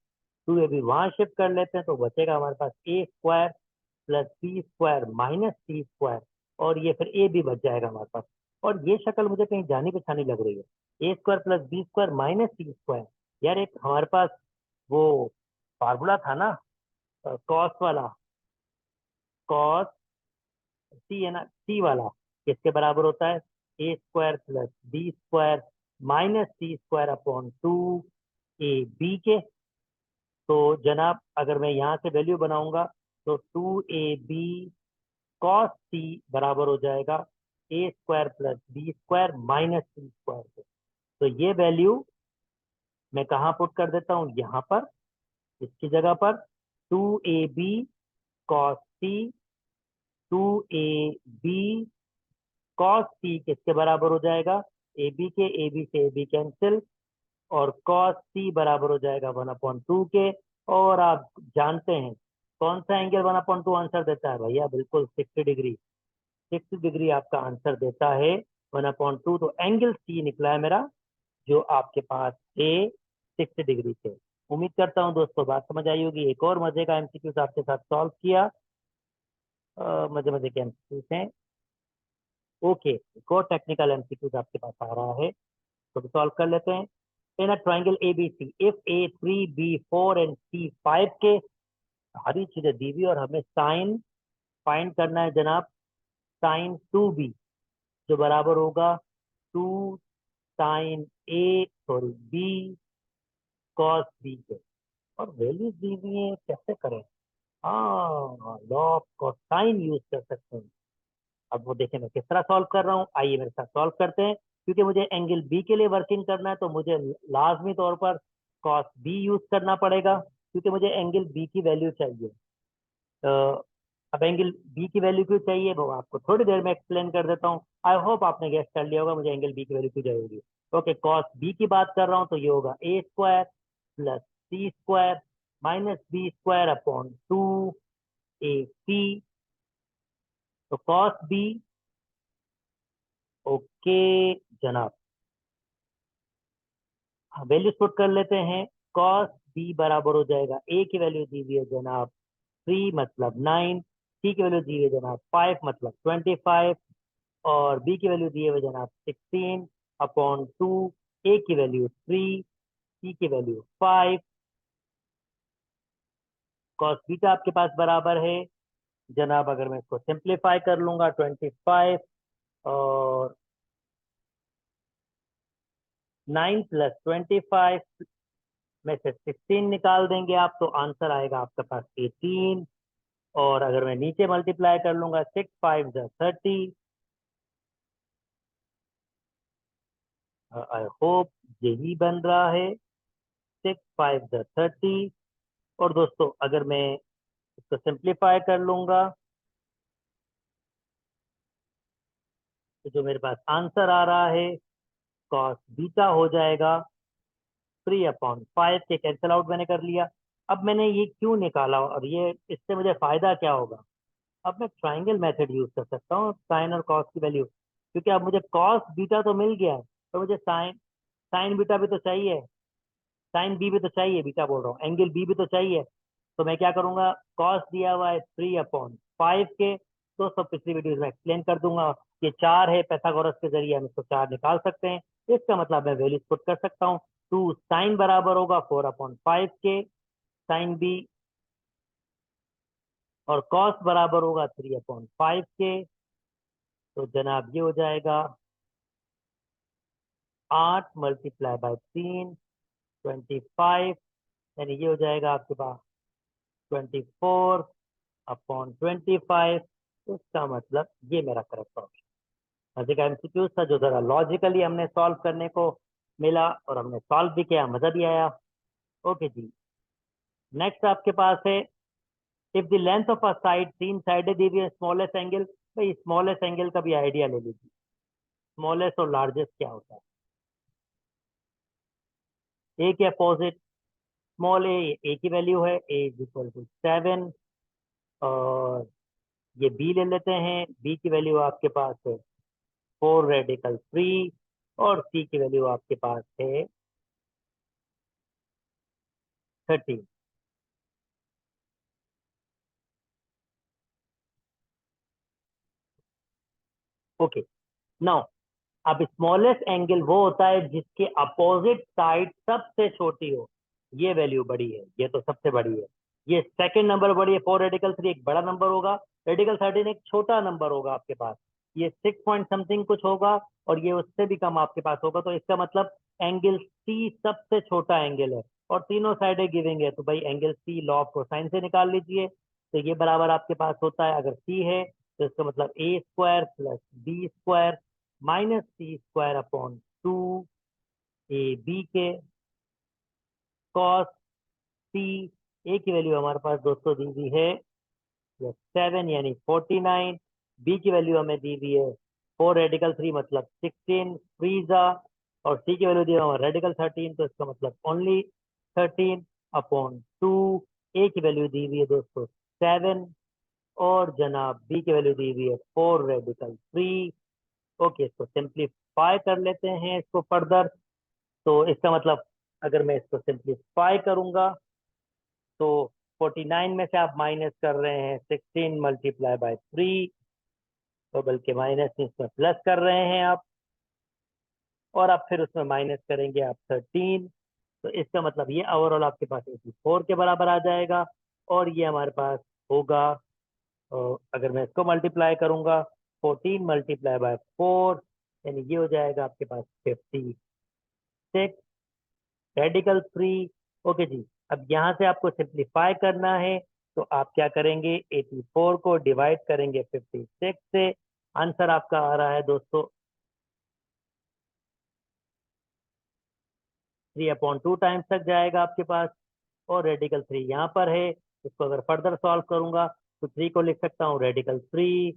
2ab वहां शिफ्ट कर लेते हैं तो बचेगा हमारे पास a square plus B square minus C square, और ये फिर ए भी बच जाएगा हमारे पास। और ये शक्ल मुझे कहीं जानी पहचानी लग रही है, ए square plus B square minus सी स्क्वायर। यार एक हमारे पास वो फार्मूला था ना, कॉस वाला, कॉस सी है ना, सी वाला किसके बराबर होता है, ए square plus B square minus सी स्क्वायर अपॉन 2ab के। तो जनाब अगर मैं यहाँ से वैल्यू बनाऊंगा तो 2ab कॉस सी बराबर हो जाएगा ए square plus B square minus सी स्क्वायर से। तो ये वैल्यू मैं कहाँ पुट कर देता हूँ, यहाँ पर, इसकी जगह पर 2ab कॉस सी, 2ab कॉस सी किसके बराबर हो जाएगा, ab के, ab से ab कैंसिल, और कॉस सी बराबर हो जाएगा 1/2 के। और आप जानते हैं कौन सा एंगल 1/2 आंसर देता है भैया, बिल्कुल 60 डिग्री। 60 डिग्री आपका आंसर देता है 1/2, तो एंगल सी निकला है मेरा जो आपके पास है 60 डिग्री से। उम्मीद करता हूँ दोस्तों बात समझ आई होगी। एक और मजे का एमसीक्यूज आपके साथ सॉल्व किया, मजे मजे के एमसीक्यूज हैं। ओके, एक और टेक्निकल एमसीक्यूज आपके पास आ रहा है, तो सॉल्व कर लेते हैं। In a triangle ABC, if a 3b4 and c 5 के, सारी चीजें दी हुई और हमें साइन फाइंड करना है जनाब। साइन 2b जो बराबर होगा 2 साइन ए सॉरी बी कॉस बी के, और वैल्यूज दी हुई है, कैसे करें। हाँ, लॉ ऑफ कोसाइन यूज कर सकते हैं। अब वो देखें मैं किस तरह सॉल्व कर रहा हूँ, आइए मेरे साथ सॉल्व करते हैं। क्योंकि मुझे एंगल बी के लिए वर्किंग करना है तो मुझे लाजमी तौर पर कॉस बी यूज करना पड़ेगा, क्योंकि मुझे एंगल बी की वैल्यू चाहिए। तो अब एंगल बी की वैल्यू क्यों चाहिए वो आपको थोड़ी देर में एक्सप्लेन कर देता हूँ। आई होप आपने गेस कर लिया होगा मुझे एंगल बी की वैल्यू क्यों चाहिए। ओके, कॉस बी की बात कर रहा हूँ तो ये होगा a square plus C square minus B square upon 2ac। तो कॉस बी, ओके जनाब, वैल्यूज पुट कर लेते हैं। कॉस बी बराबर हो जाएगा, ए की वैल्यू दी हुई है जनाब 3 मतलब 9, सी की वैल्यू दी हुई है जनाब 5 मतलब 25, और बी की वैल्यू दी हुई है जनाब 16 अपॉन 2, ए की वैल्यू 3, सी की वैल्यू 5। कॉस बीटा आपके पास बराबर है जनाब, अगर मैं इसको सिंप्लीफाई कर लूंगा 25 और 9 प्लस 25 में से 16 निकाल देंगे आप, तो आंसर आएगा आपके पास 18। और अगर मैं नीचे मल्टीप्लाई कर लूंगा 6 5 30, आई होप यही बन रहा है 6 5 30। और दोस्तों अगर मैं इसको सिंप्लीफाई कर लूंगा तो जो मेरे पास आंसर आ रहा है कॉस बीटा हो जाएगा 3/5 के कैंसिल आउट मैंने कर लिया। अब मैंने ये क्यों निकाला और ये इससे मुझे फायदा क्या होगा? अब मैं ट्राइंगल मेथड यूज कर सकता हूँ साइन और कॉस की वैल्यू, क्योंकि अब मुझे कॉस बीटा तो मिल गया है, तो मुझे साइन साइन बीटा भी तो चाहिए, साइन बी भी तो चाहिए, बीटा बोल रहा हूँ, एंगल बी भी तो चाहिए। तो मैं क्या करूंगा, कॉस दिया हुआ है 3/5 के, दोस्तों पिछली वीडियोज में एक्सप्लेन कर दूंगा। ये 4 है, पैथागोरस के जरिए हम इसको 4 निकाल सकते हैं। इसका मतलब मैं वैल्यूज पुट कर सकता हूँ। 2 साइन बराबर होगा 4/5 के साइन बी, और कॉस बराबर होगा 3/5 के। तो जनाब ये हो जाएगा 8 मल्टीप्लाई बाय 3 25, यानी ये हो जाएगा आपके पास 24/25। इसका मतलब ये मेरा करेक्ट ऑप्शन। मजे का एमसीक्यू था जो जरा लॉजिकली हमने सॉल्व करने को मिला और हमने सॉल्व भी किया, मजा भी आया। ओके जी, नेक्स्ट आपके पास है, if the length of a side, 3 साइडें दी हुई है, स्मॉलेस्ट एंगल। भाई स्मॉलेस्ट एंगल का भी आइडिया ले लीजिए, स्मॉलेस्ट और लार्जेस्ट क्या होता है। ए के अपोजिट, स्मॉल ए की वैल्यू है, ए इज इक्वल टू 7, और ये बी ले लेते हैं, बी की वैल्यू आपके पास है 4 रेडिकल 3, और सी की वैल्यू आपके पास है 13। ओके, नाउ अब स्मॉलेस्ट एंगल वो होता है जिसके अपोजिट साइड सबसे छोटी हो। ये वैल्यू बड़ी है, ये तो सबसे बड़ी है, ये सेकंड नंबर बड़ी है। 4 रेडिकल 3 एक बड़ा नंबर होगा, रेडिकल 13 एक छोटा नंबर होगा आपके पास, ये 6 पॉइंट समथिंग कुछ होगा, और ये उससे भी कम आपके पास होगा। तो इसका मतलब एंगल सी सबसे छोटा एंगल है, और तीनों साइडें गिवेंगे है, तो भाई angle C law of cosine से निकाल लीजिए। तो ये बराबर आपके पास होता है, अगर सी है तो इसका मतलब a square plus B square minus C square upon 2 a b के, कॉस सी, ए की वैल्यू हमारे पास दोस्तों दी हुई है 7 यानी 49, बी की वैल्यू हमें दी हुई है 4 रेडिकल 3 मतलब 16 फ्रीजा, और सी की वैल्यू दी है रेडिकल 13, तो इसका मतलब ओनली 13/2। ए की वैल्यू दी हुई है दोस्तों 7, और जनाब बी की वैल्यू दी हुई है 4 रेडिकल 3। ओके, इसको सिंप्लीफाई कर लेते हैं इसको फर्दर। तो इसका मतलब अगर मैं इसको सिंप्लीफाई करूंगा तो 49 में से आप माइनस कर रहे हैं 16 मल्टीप्लाई बाय 3, तो बल्कि माइनस इसमें प्लस कर रहे हैं आप, और आप फिर उसमें माइनस करेंगे आप 13। तो इसका मतलब ये ओवरऑल आपके पास 84 के बराबर आ जाएगा, और ये हमारे पास होगा, अगर मैं इसको मल्टीप्लाई करूंगा 14 मल्टीप्लाई बाय 4, यानी ये हो जाएगा आपके पास 56 रेडिकल 3। ओके जी, अब यहाँ से आपको सिंप्लीफाई करना है, तो आप क्या करेंगे, 84 को डिवाइड करेंगे 56 से, आंसर आपका आ रहा है दोस्तों 3/2 टाइम्स तक जाएगा आपके पास, और रेडिकल 3 यहाँ पर है। इसको अगर फर्दर सॉल्व करूंगा तो 3 को लिख सकता हूँ रेडिकल 3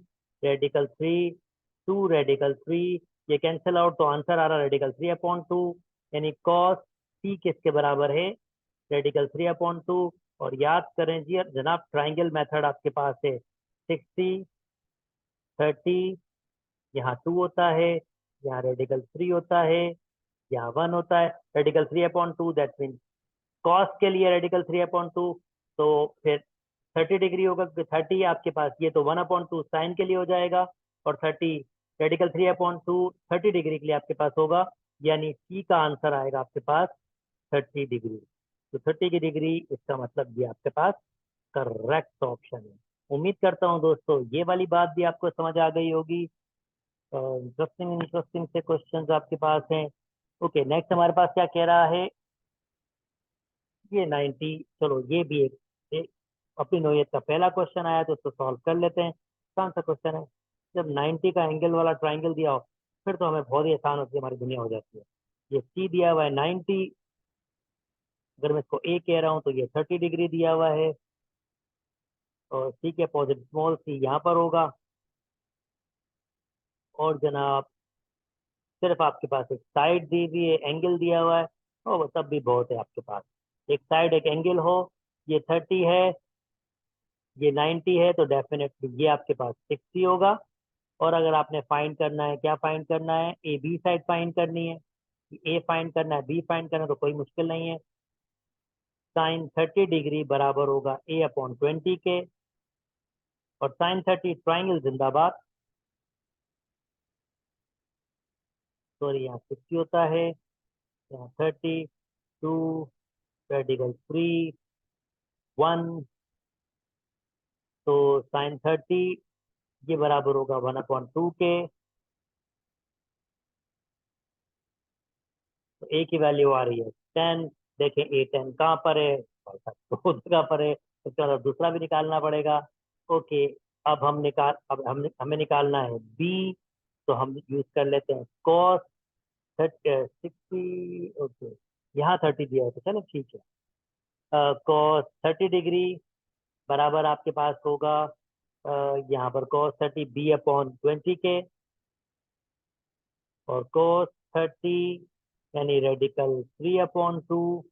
2 रेडिकल 3, ये कैंसिल आउट, तो आंसर आ रहा है रेडिकल 3/2, यानी कॉस सी किसके बराबर है, रेडिकल 3/2। और याद करें जी जनाब, ट्राइंगल मेथड आपके पास है 60 30, यहाँ 2 होता है, यहाँ रेडिकल 3 होता है, यहाँ 1 होता है। रेडिकल 3/2 दैट मीन कॉस के लिए रेडिकल 3/2, तो फिर 30 डिग्री होगा, 30 आपके पास, ये तो 1/2 साइन के लिए हो जाएगा, और 30 रेडिकल 3/2 30 डिग्री के लिए आपके पास होगा, यानी सी का आंसर आएगा आपके पास 30 डिग्री। तो 30 की डिग्री, इसका मतलब ये आपके पास करेक्ट ऑप्शन है। उम्मीद करता हूँ दोस्तों ये वाली बात भी आपको समझ आ गई होगी। इंटरेस्टिंग इंटरेस्टिंग से क्वेश्चंस आपके पास हैं। ओके, नेक्स्ट हमारे पास क्या कह रहा है, ये 90, चलो ये भी एक अपनी नोयत का पहला क्वेश्चन आया तो उसको सॉल्व कर लेते हैं। कौन सा क्वेश्चन है, जब 90 का एंगल वाला ट्राइंगल दिया हो फिर तो हमें बहुत ही आसान होती है, हमारी दुनिया हो जाती है। ये सी दिया हुआ है 90, अगर मैं इसको ए कह रहा हूँ तो ये 30 डिग्री दिया हुआ है, और सी के अपोजिट स्मॉल सी यहाँ पर होगा, और जनाब सिर्फ आपके पास एक साइड दी हुई है, एंगल दिया हुआ है, और वो तब भी बहुत है आपके पास। एक साइड एक एंगल हो, ये 30 है, ये 90 है, तो डेफिनेटली ये आपके पास 60 होगा। और अगर आपने फाइंड करना है, क्या फाइंड करना है, ए बी साइड फाइंड करनी है, ए फाइंड करना है, बी फाइंड करना है, तो कोई मुश्किल नहीं है। साइन 30 डिग्री बराबर होगा A/20 के, और साइन 30 ट्राइंगल जिंदाबाद। सॉरी, यहाँ 60 होता है, यहाँ 30, 2, रेडिकल 3, 1, तो साइन 30 ये बराबर होगा 1/2 के। तो ए की वैल्यू आ रही है 10। देखें ए 10 कहाँ पर है, दो जगह पर है, उसके बाद दूसरा भी निकालना पड़ेगा। ओके, अब हमें निकालना है बी, तो हम यूज कर लेते हैं कॉस 60। ओके, यहाँ 30 दिया है तो चलो ठीक है। कॉस 30 डिग्री बराबर आपके पास होगा यहाँ पर कॉस 30 B/20 के, और cos 30 यानी radical 3/2।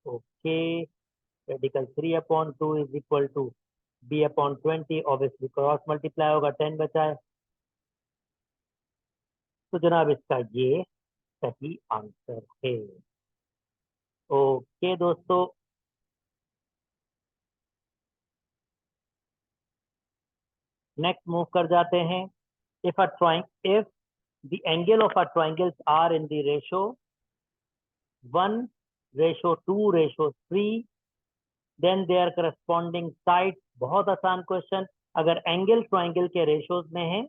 Okay, radical 3/2 is equal to B/20, obviously cross multiply होगा, 10 बचा है। तो जनाब इसका ये सही आंसर है। ओके दोस्तों, नेक्स्ट मूव कर जाते हैं। If the angle of a triangles are in the ratio 1:2:3, then their corresponding sides, बहुत आसान क्वेश्चन, अगर एंगल ट्राइंगल के रेशोज में है,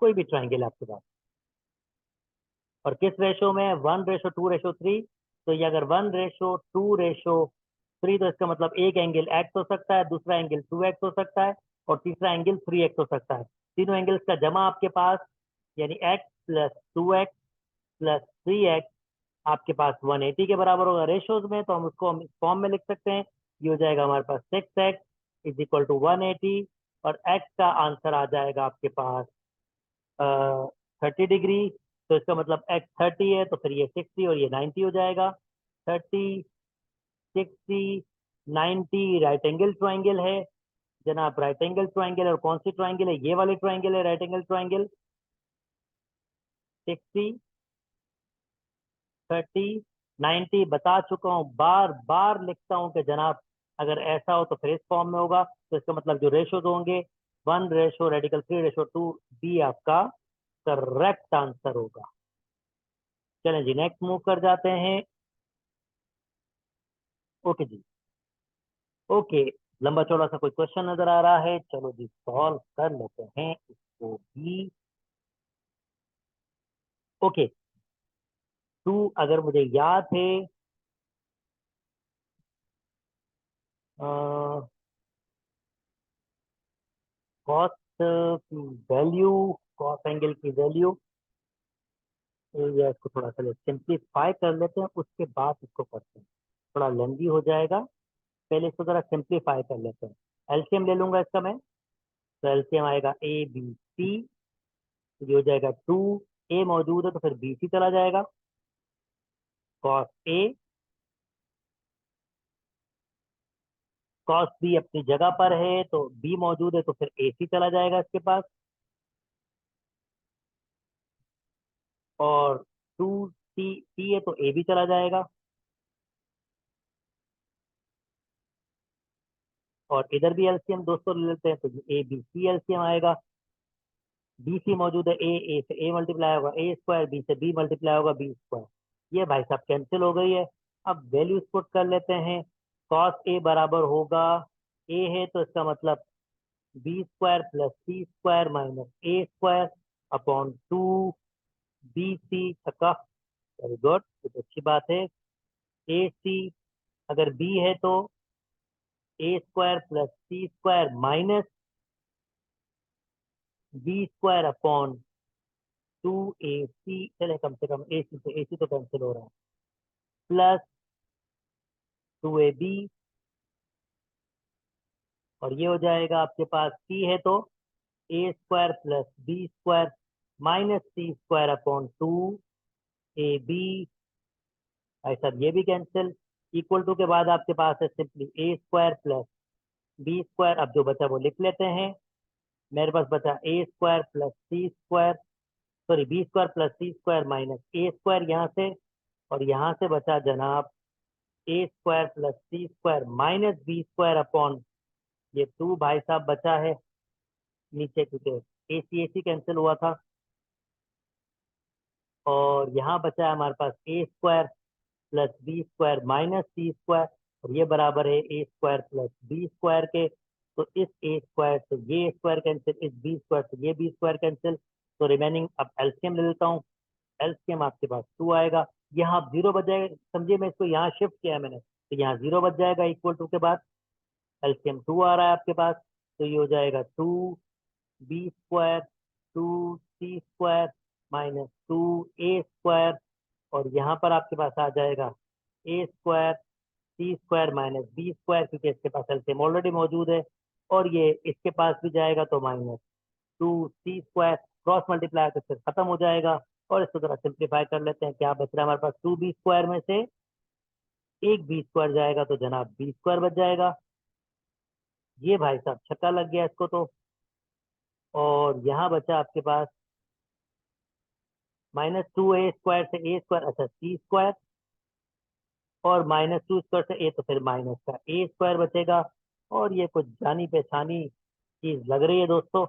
कोई भी ट्राइंगल आपके पास, और किस रेशो में, 1:2:3, तो ये अगर 1:2:3, तो इसका मतलब एक एंगल एक्स हो सकता है, दूसरा एंगल 2x हो सकता है, और तीसरा एंगल 3x हो सकता है। तीनों एंगल्स का जमा आपके पास, यानी x plus 2x plus 3x आपके पास 180 के बराबर होगा रेशोज में, तो हम इस फॉर्म में लिख सकते हैं। ये हो जाएगा हमारे पास 6x इज इक्वल टू 180, और x का आंसर आ जाएगा आपके पास 30 डिग्री। तो इसका मतलब x 30 है, तो फिर ये 60 और ये 90 हो जाएगा। 30, 60, 90 राइट एंगल ट्राइंगल है जनाब, राइट एंगल ट्राइंगल, और कौन सी ट्राइंगल है, ये वाली ट्राइंगल है, राइट एंगल ट्राइंगल। 60, 30, 90 बता चुका हूँ, बार बार लिखता हूँ कि जनाब अगर ऐसा हो तो फिर इस फॉर्म में होगा, तो इसका मतलब जो रेशोज होंगे 1:3:2, बी आपका करेक्ट आंसर होगा। चलें जी, नेक्स्ट मूव कर जाते हैं। ओके जी, ओके, लंबा चौड़ा सा कोई क्वेश्चन नजर आ रहा है, चलो जी सॉल्व कर लेते हैं इसको भी। ओके, टू अगर मुझे याद है, कॉस की वैल्यू, कॉस एंगल की वैल्यू, या इसको थोड़ा सा सिंप्लीफाई कर लेते हैं, उसके बाद इसको करते हैं, थोड़ा लेंदी हो जाएगा, पहले इसको जरा सिंप्लीफाई कर लेते हैं। एलसीएम ले लूंगा इसका मैं, तो एलसीएम आएगा ABC, ये हो जाएगा 2, ए मौजूद है तो फिर BC चला जाएगा, कॉस A कॉस बी अपनी जगह पर है तो बी मौजूद है तो फिर ए सी चला जाएगा इसके पास, और टू सी सी है तो ए भी चला जाएगा, और इधर भी एलसीएम दोस्तों ले लेते हैं तो ए बी सी एलसीएम आएगा। बी सी मौजूद है, ए से ए मल्टीप्लाई होगा ए स्क्वायर, बी से बी मल्टीप्लाई होगा बी स्क्वायर। ये भाई साहब कैंसिल हो गई है। अब वैल्यूज पुट कर लेते हैं। कॉस ए बराबर होगा, ए है तो इसका मतलब बी स्क्वायर प्लस सी स्क्वायर माइनस ए square upon two B c तक। वेरी गुड, ये तो अच्छी बात है। ए सी अगर बी है तो a square plus C square minus B square upon two a c, चले कम से कम ए सी तो कैंसिल हो रहा है, प्लस टू ए बी, और ये हो जाएगा आपके पास सी है तो a square plus B square minus C square upon two A b. भाई साहब ये भी कैंसिल। इक्वल टू के बाद आपके पास है सिंपली ए स्क्वायर प्लस बी स्क्वायर, अब जो बचा वो लिख लेते हैं। मेरे पास बचा a square plus C square, sorry b square plus C square minus A square यहाँ से, और यहाँ से बचा जनाब a square plus C square minus B square upon ये टू भाई साहब बचा है नीचे, क्योंकि ए सी कैंसिल हुआ था, और यहाँ बचा है हमारे पास a square plus B square minus C square, और ये बराबर है ए स्क्वायर प्लस बी स्क्वायर के। तो इस ए स्क्वायर से ये स्क्वायर कैंसिल, इस बी स्क्वायर से ये बी स्क्वायर कैंसिल, तो रिमेनिंग अब एलसीएम ले लेता हूँ। एलसीएम आपके पास टू आएगा, यहाँ जीरो बच जाएगा, समझिए मैं इसको यहाँ शिफ्ट किया है मैंने, तो यहाँ जीरो बच जाएगा इक्वल टू के बाद। एलसीएम टू आ रहा है आपके पास, तो ये हो जाएगा two B square two C square minus two A square, और यहाँ पर आपके पास आ जाएगा ए स्क्वायर सी स्क्वायर माइनस बी स्क्वायर, क्योंकि इसके पास एलसीएम ऑलरेडी मौजूद है, और ये इसके पास भी जाएगा तो minus two C square, cross multiply तो फिर खत्म हो जाएगा। और इसको जरा सिंप्लीफाई कर लेते हैं, क्या बच रहा है हमारे पास, टू बी स्क्वायर में से एक बी स्क्वायर जाएगा तो जनाब बी स्क्वायर बच जाएगा। ये भाई साहब छक्का लग गया इसको तो। और यहाँ बचा आपके पास माइनस टू ए स्क्वायर से ए स्क्वायर, अच्छा सी स्क्वायर, और माइनस टू स्क्वायर से ए तो फिर माइनस का ए स्क्वायर बचेगा। और ये कुछ जानी पहचानी चीज लग रही है दोस्तों।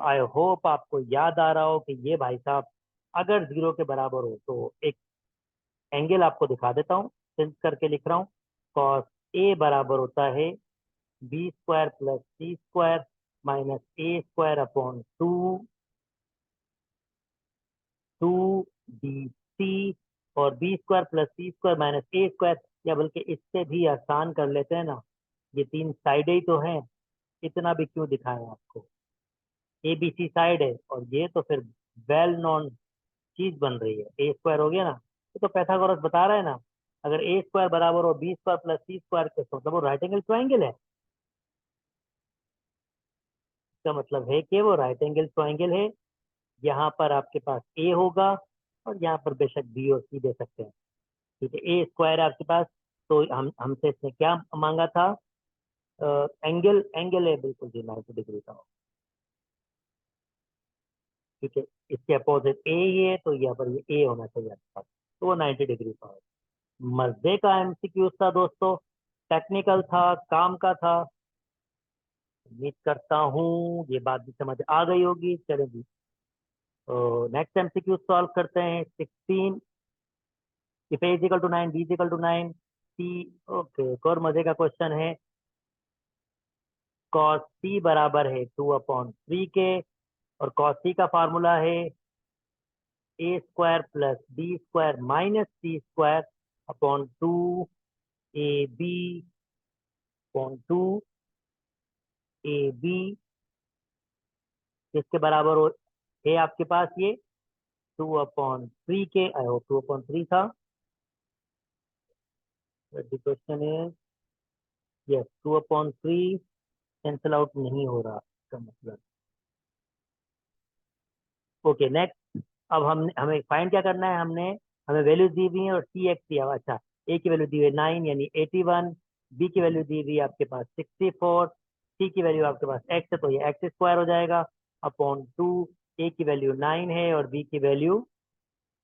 आई होप आपको याद आ रहा हो कि ये भाई साहब अगर जीरो के बराबर हो तो एक एंगल आपको दिखा देता हूँ, सिंस करके लिख रहा हूँ। कॉस ए बराबर होता है बी स्क्वायर प्लस सी स्क्वायर माइनस ए square upon two two B C, और बी स्क्वायर प्लस सी स्क्वायर माइनस ए स्क्वायर, या बल्कि इससे भी आसान कर लेते हैं ना, ये तीन साइडें ही तो हैं, इतना भी क्यों दिखाएं आपको। ए बी सी साइड है, और ये तो फिर वेल नॉन चीज बन रही है, ए स्क्वायर हो गया ना, ये तो पैथागोरस बता रहा है ना, अगर ए स्क्वायर बराबर हो बी स्क्वायर प्लस सी स्क्वायर के, तो मतलब वो राइट एंगल ट्राइंगल है। इसका मतलब है कि वो राइट एंगल ट्राइंगल है। यहाँ पर आपके पास ए होगा, और यहाँ पर बेशक बी और सी दे सकते हैं। ठीक है, ए स्क्वायर है आपके पास, तो हम हमसे इसने क्या मांगा था, एंगल, एंगल है बिल्कुल जी 90 डिग्री का। ठीक है, इसके अपोजिट ए ही है, तो यहाँ पर ये ए होना चाहिए आपके पास, तो वो 90 डिग्री का है। मजे का एमसीक्यू था दोस्तों, टेक्निकल था, काम का था। उम्मीद करता हूँ ये बात भी समझ आ गई होगी। चलें जी, तो नेक्स्ट एमसीक्यू सॉल्व करते हैं। 16, if A equal to 9 B equal to 9 C. Okay, एक और मजे का क्वेश्चन है। कॉस सी बराबर है 2/3 के, और कॉस सी का फार्मूला है ए square plus B square minus C square upon two A B upon two A B, किसके बराबर हो है आपके पास ये 2/3 के। आई होप 2/3 था। क्वेश्चन है, यस 2/3 कैंसिल आउट नहीं हो रहा इसका मतलब। ओके नेक्स्ट, अब हम हमें फाइंड क्या करना है, हमने हमें वैल्यूज दी हुई है और सी एक्स दिया हुआ। अच्छा, ए की वैल्यू दी हुई है 9 यानी 81, बी की वैल्यू दी हुई है आपके पास 64, सी की वैल्यू आपके पास एक्स है तो ये एक्स स्क्वायर हो जाएगा अपॉन 2, ए की वैल्यू 9 है और बी की वैल्यू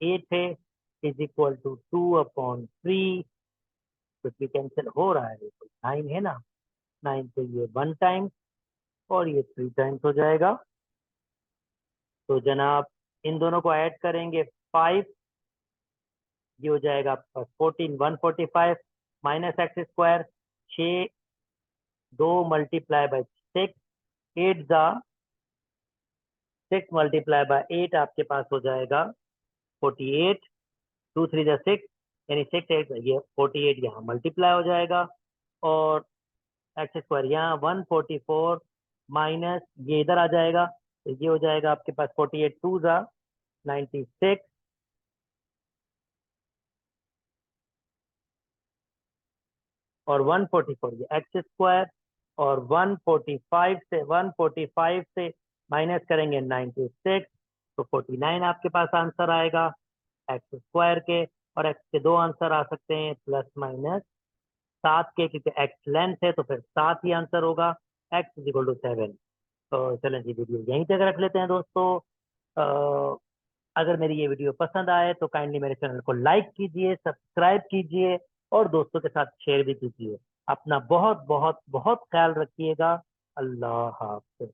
8 है, इज इक्वल टू 2/3। कुछ भी कैंसिल हो रहा है, देखो 9 है ना, 9 तो ये 1 टाइम और ये 3 टाइम्स हो जाएगा। तो जनाब इन दोनों को ऐड करेंगे 5, ये हो जाएगा आपके पास 14, 145 minus x square, 6, 2 multiply by 6, 8 जा 6 मल्टीप्लाई बाई 8 आपके पास हो जाएगा 48, 2 3 जा 6, यानी 6 8 ये 48 यहाँ मल्टीप्लाई हो जाएगा और एक्स स्क्वायर यहाँ 144 माइनस ये इधर आ जाएगा तो ये हो जाएगा आपके पास 48, 2 जा 96 और 144 ये एक्स स्क्वायर और 145 से माइनस करेंगे 96 तो 49 आपके पास आंसर आएगा एक्स स्क्वायर के। और एक्स के दो आंसर आ सकते हैं प्लस माइनस 7 के, क्योंकि एक्स लेंथ है तो फिर 7 ही आंसर होगा, एक्स इज इक्वल टू 7। तो चलें जी वीडियो यहीं तक रख लेते हैं दोस्तों। अगर मेरी ये वीडियो पसंद आए तो काइंडली मेरे चैनल को लाइक कीजिए, सब्सक्राइब कीजिए और दोस्तों के साथ शेयर भी कीजिए। अपना बहुत बहुत बहुत ख्याल रखिएगा। अल्लाह हाफ़िज़।